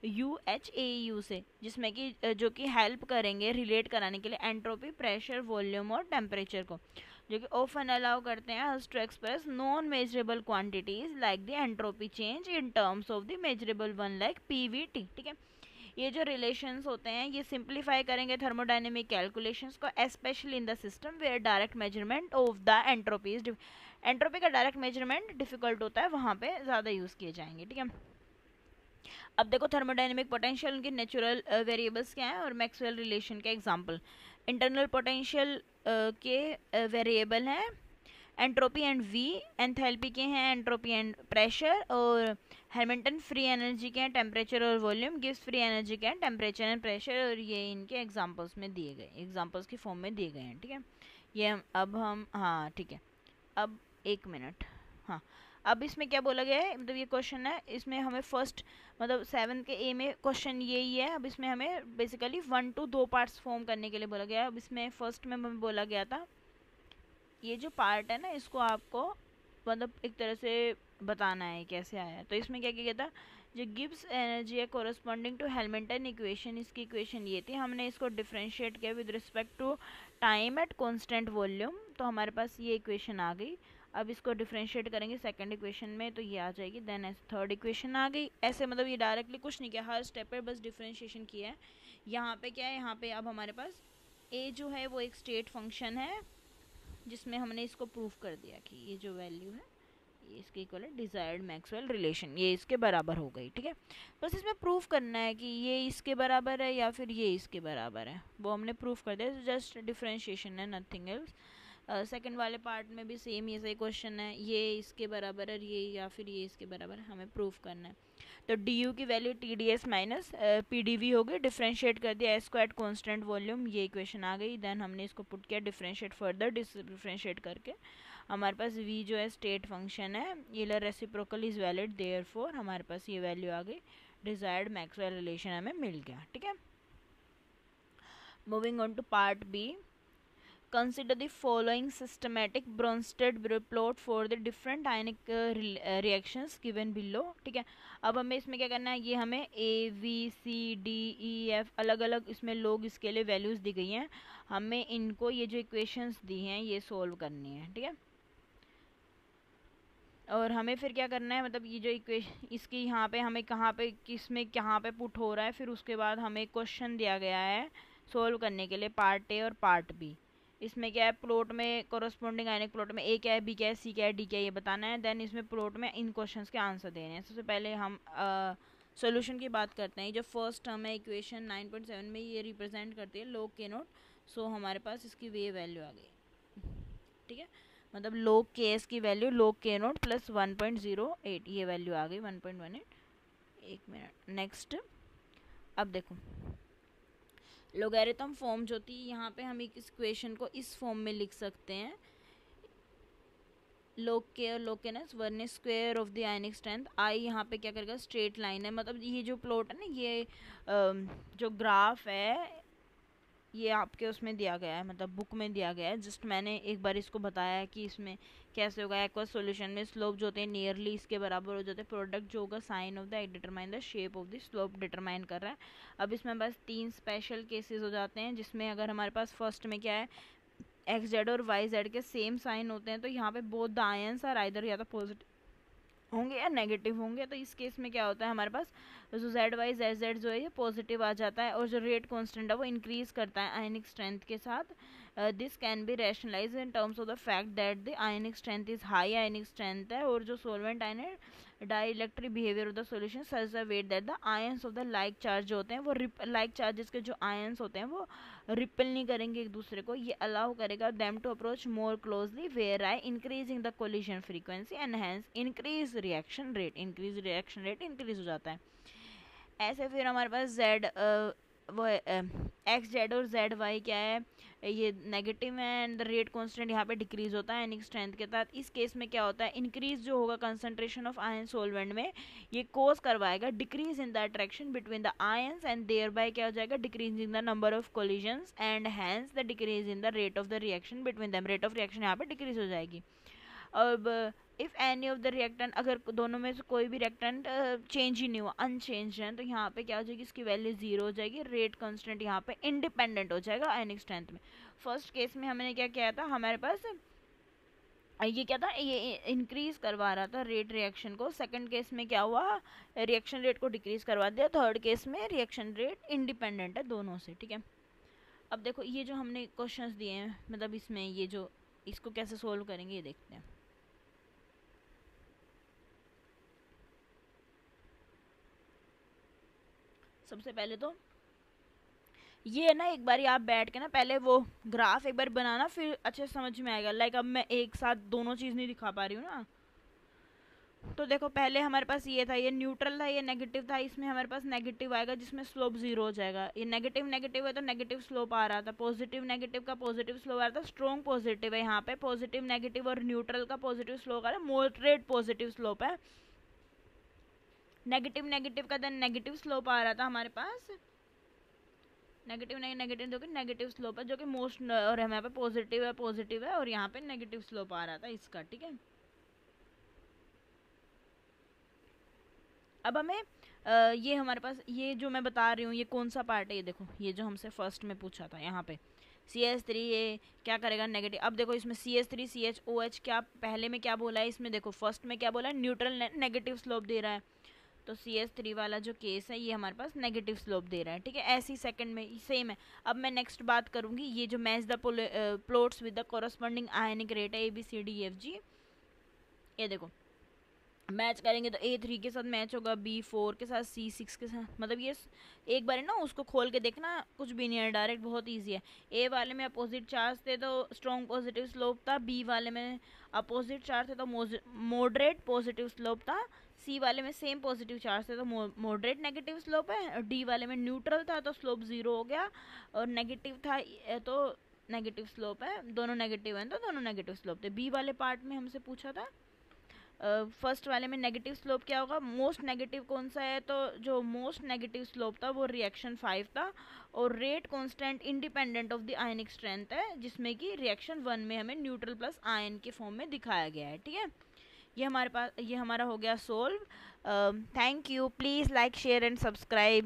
UHAU से, जिसमें कि जो कि हेल्प करेंगे रिलेट कराने के लिए एंट्रोपी, प्रेशर, वॉल्यूम और टेम्परेचर को, जो कि ऑफन अलाउ करते हैं us to express non measurable quantities like the entropy change in terms of the measurable one like PVT। ठीक है, ये जो रिलेशंस होते हैं ये सिंप्लीफाई करेंगे थर्मोडायनेमिक कैलकुलेशंस को, specially in the system where direct measurement of the entropy is, entropy का डायरेक्ट मेजरमेंट डिफिकल्ट होता है, वहाँ पे ज़्यादा यूज़ किए जाएंगे। ठीक है, अब देखो थर्मोडायनेमिक पोटेंशियल उनके नेचुरल वेरिएबल्स क्या हैं और मैक्सवेल रिलेशन के एग्जांपल। इंटरनल पोटेंशियल के वेरिएबल हैं एंट्रोपी एंड वी, एंथैल्पी के हैं एंट्रोपी एंड प्रेशर, और हैमिल्टन फ्री एनर्जी के हैं टेम्परेचर और वॉल्यूम, गिब्स फ्री एनर्जी के हैं टेम्परेचर एंड प्रेशर, और ये इनके एग्जांपल्स में दिए गए, एग्जांपल्स की फॉर्म में दिए गए हैं। ठीक है, ये अब हम, हाँ ठीक है, अब 1 मिनट, हाँ अब इसमें क्या बोला गया है, मतलब ये क्वेश्चन है, इसमें हमें फर्स्ट मतलब 7 के ए में क्वेश्चन यही है। अब इसमें हमें बेसिकली 1 to 2 पार्ट्स फॉर्म करने के लिए बोला गया है। अब इसमें फर्स्ट में हमें बोला गया था ये जो पार्ट है ना इसको आपको मतलब एक तरह से बताना है कैसे आया है। तो इसमें क्या किया गया था, जो गिब्स एनर्जी है कोरस्पॉन्डिंग टू हैमिल्टन इक्वेशन, इसकी इक्वेशन ये थी, हमने इसको डिफरेंशिएट किया with respect to time at constant volume, तो हमारे पास ये इक्वेशन आ गई। अब इसको डिफरेंशिएट करेंगे सेकंड इक्वेशन में तो ये आ जाएगी, देन ऐसे थर्ड इक्वेशन आ गई। ऐसे मतलब ये डायरेक्टली कुछ नहीं किया, हर स्टेप पर बस डिफरेंशिएशन किया है। यहाँ पे क्या है, यहाँ पे अब हमारे पास ए जो है वो एक स्टेट फंक्शन है जिसमें हमने इसको प्रूफ कर दिया कि ये जो वैल्यू है ये इसके इक्वल है डिजायर्ड मैक्सवेल रिलेशन, ये इसके बराबर हो गई। ठीक है, बस इसमें प्रूफ करना है कि ये इसके बराबर है या फिर ये इसके बराबर है, वो हमने प्रूफ कर दिया, जस्ट डिफरेंशिएशन है, नथिंग एल्स। सेकंड वाले पार्ट में भी सेम ये सही क्वेश्चन है, ये इसके बराबर है ये या फिर ये इसके बराबर है, हमें प्रूफ करना है। तो du की वैल्यू TdS माइनस PdV हो गई, डिफरेंशिएट कर दिया S को एट कॉन्स्टेंट वॉल्यूम, ये इक्वेशन आ गई। देन हमने इसको पुट किया डिफरेंशिएट फर्दर, डिफरेंशिएट करके हमारे पास v जो है स्टेट फंक्शन है, ये रेसिप्रोकल इज वैलिड, देयरफॉर हमारे पास ये वैल्यू आ गई, डिजायर्ड मैक्सवेल रिलेशन हमें मिल गया। ठीक है, moving on to part B, consider the following systematic Bronsted plot for the different ionic reactions given below। ठीक है, अब हमें इसमें क्या करना है, ये हमें A B C D E F अलग अलग इसमें लोग इसके लिए वैल्यूज दी गई हैं, हमें इनको ये जो इक्वेशंस दी हैं ये सोल्व करनी है। ठीक है, और हमें फिर क्या करना है, मतलब ये जो इक्वेशन इसकी यहाँ पे हमें कहाँ पे किस में कहाँ पे पुट हो रहा है, फिर उसके बाद हमें क्वेश्चन दिया गया है सोल्व करने के लिए पार्ट ए और पार्ट बी। इसमें क्या है, प्लॉट में कोरस्पॉन्डिंग आयनिक प्लॉट में ए क्या है, बी क्या है, सी क्या है, डी क्या है, ये बताना है। देन इसमें प्लॉट में इन क्वेश्चंस के आंसर देने हैं। सबसे पहले हम सॉल्यूशन की बात करते हैं। जो फर्स्ट टर्म है इक्वेशन 9.7 में, ये रिप्रेजेंट करती है log k नोट। सो हमारे पास इसकी वे वैल्यू आ गई, ठीक है, मतलब log ks की value log k note plus 1.08, ये वैल्यू आ गई 1.18। एक मिनट, नेक्स्ट। अब देखो लोगैरिथम फॉर्म जो थी, यहाँ पे हम एक इक्वेशन को इस फॉर्म में लिख सकते हैं, log k और log k न one square of the ionic strength. I यहाँ पे क्या करेगा, स्ट्रेट लाइन है, मतलब ये जो प्लॉट है ना, ये जो ग्राफ है ये आपके उसमें दिया गया है, मतलब बुक में दिया गया है। जस्ट मैंने एक बार इसको बताया है कि इसमें कैसे होगा। एक्वस सॉल्यूशन में स्लोप जो होते हैं नियरली इसके बराबर हो जाते हैं। प्रोडक्ट जो होगा sign of the determine the shape of the slope determine कर रहा है। अब इसमें बस 3 स्पेशल केसेस हो जाते हैं, जिसमें अगर हमारे पास फर्स्ट में क्या है, एक्स जेड और वाई जेड के सेम साइन होते हैं, तो यहाँ पे both the ions are either या तो पॉजिटिव होंगे या नेगेटिव होंगे। तो इस केस में क्या होता है, हमारे पास जो जेड वाई जेड जेड जो है ये पॉजिटिव आ जाता है, और जो रेट कांस्टेंट है वो इंक्रीज करता है आयनिक स्ट्रेंथ के साथ। This can be rationalise in terms of the fact that the ionic strength is high ionic strength है, और जो solvent ion dielectric behaviour of the solution such a weight that the ions of the like charge जो होते हैं वो like charges के जो ions होते हैं वो रिपेल नहीं करेंगे एक दूसरे को। ये अलाउ करेगा them to approach more closely where I increasing the collision frequency and hence increase reaction rate. Increase हो जाता है। ऐसे फिर हमारे पास जेड वो एक्स जेड और जेड वाई क्या है, ये नेगेटिव है, एंड द रेट कांस्टेंट यहाँ पे डिक्रीज होता है आयनिक स्ट्रेंथ के साथ। इस केस में क्या होता है, इंक्रीज जो होगा कंसंट्रेशन ऑफ आयन सोलवेंट में, ये कोज करवाएगा decrease in the attraction between the ions, and thereby बाय क्या हो जाएगा, decrease in the number of collisions and hence the decrease in the rate of the reaction between them. Rate of reaction यहाँ पे decrease हो जाएगी। अब if any of the reactant, अगर दोनों में से कोई भी रिएक्टेंट चेंज ही नहीं हुआ, अनचेंज है, तो यहाँ पे क्या हो जाएगी, इसकी वैल्यू 0 हो जाएगी। रेट कांस्टेंट यहाँ पे इंडिपेंडेंट हो जाएगा आयनिक स्ट्रेंथ में। फर्स्ट केस में हमने क्या किया था, हमारे पास ये क्या था, ये इंक्रीज करवा रहा था रेट रिएक्शन को। सेकंड केस में क्या हुआ, रिएक्शन रेट को डिक्रीज करवा दिया। थर्ड केस में रिएक्शन रेट इंडिपेंडेंट है दोनों से, ठीक है। अब देखो ये जो हमने क्वेश्चंस दिए हैं, मतलब इसमें ये जो इसको कैसे सोल्व करेंगे ये देखते हैं। सबसे पहले तो ये है ना, एक बार आप बैठ के ना पहले वो ग्राफ एक बार बनाना, फिर अच्छे समझ में आएगा। लाइक अब मैं एक साथ दोनों चीज़ नहीं दिखा पा रही हूँ ना। तो देखो पहले हमारे पास ये था, ये न्यूट्रल था, ये नेगेटिव था। इसमें हमारे पास नेगेटिव आएगा जिसमें स्लोप 0 हो जाएगा। ये नेगेटिव नेगेटिव है तो नेगेटिव स्लोप आ रहा था। पॉजिटिव नेगेटिव का पॉजिटिव स्लोप आ रहा था। स्ट्रॉन्ग पॉजिटिव है यहाँ पे, पॉजिटिव नेगेटिव और न्यूट्रल का पॉजिटिव स्लोप आ रहा है। मॉडरेट पॉजिटिव स्लोप है। नेगेटिव नेगेटिव का देन नेगेटिव स्लोप आ रहा था हमारे पास। नेगेटिव नेगेटिव जो कि नेगेटिव स्लोप है, जो कि मोस्ट, और हमारे पे पॉजिटिव है और यहाँ पे नेगेटिव स्लोप आ रहा था इसका, ठीक है। अब हमें ये हमारे पास ये जो मैं बता रही हूँ ये कौन सा पार्ट है, ये देखो, ये जो हमसे फर्स्ट में पूछा था यहाँ पे CH3, ये क्या करेगा, नेगेटिव। अब देखो इसमें CH3 CHOH क्या पहले में क्या बोला है, इसमें देखो फर्स्ट में क्या बोला है, न्यूट्रल नेगेटिव स्लोप दे रहा है। तो CH3 वाला जो केस है ये हमारे पास नेगेटिव स्लोप दे रहा है, ठीक है। ऐसे ही सेकंड में सेम है। अब मैं नेक्स्ट बात करूंगी, ये जो match the plots with the corresponding ionic rate है ABCDEFG, ये देखो मैच करेंगे तो A3 के साथ मैच होगा, B4 के साथ, C6 के साथ। मतलब ये एक बार है ना उसको खोल के देखना, कुछ भी नहीं है, डायरेक्ट बहुत इजी है। A वाले में अपोजिट चार्ज थे तो स्ट्रॉन्ग पॉजिटिव स्लोप था, B वाले में अपोजिट चार्ज थे तो मॉडरेट पॉजिटिव स्लोप था, C वाले में सेम पॉजिटिव चार्ज थे तो मॉडरेट नेगेटिव स्लोप है, और D वाले में न्यूट्रल था तो स्लोप 0 हो गया, और नेगेटिव था तो नेगेटिव स्लोप है। दोनों नेगेटिव हैं तो दोनों नेगेटिव स्लोप थे। B वाले पार्ट में हमसे पूछा था फर्स्ट वाले में नेगेटिव स्लोप क्या होगा, मोस्ट नेगेटिव कौन सा है, तो जो मोस्ट नेगेटिव स्लोप था वो रिएक्शन 5 था, और rate constant independent of the ionic strength है, जिसमें कि रिएक्शन 1 में हमें न्यूट्रल प्लस आयन के फॉर्म में दिखाया गया है, ठीक है। ये हमारे पास, ये हमारा हो गया solve. Thank you, please like share and subscribe.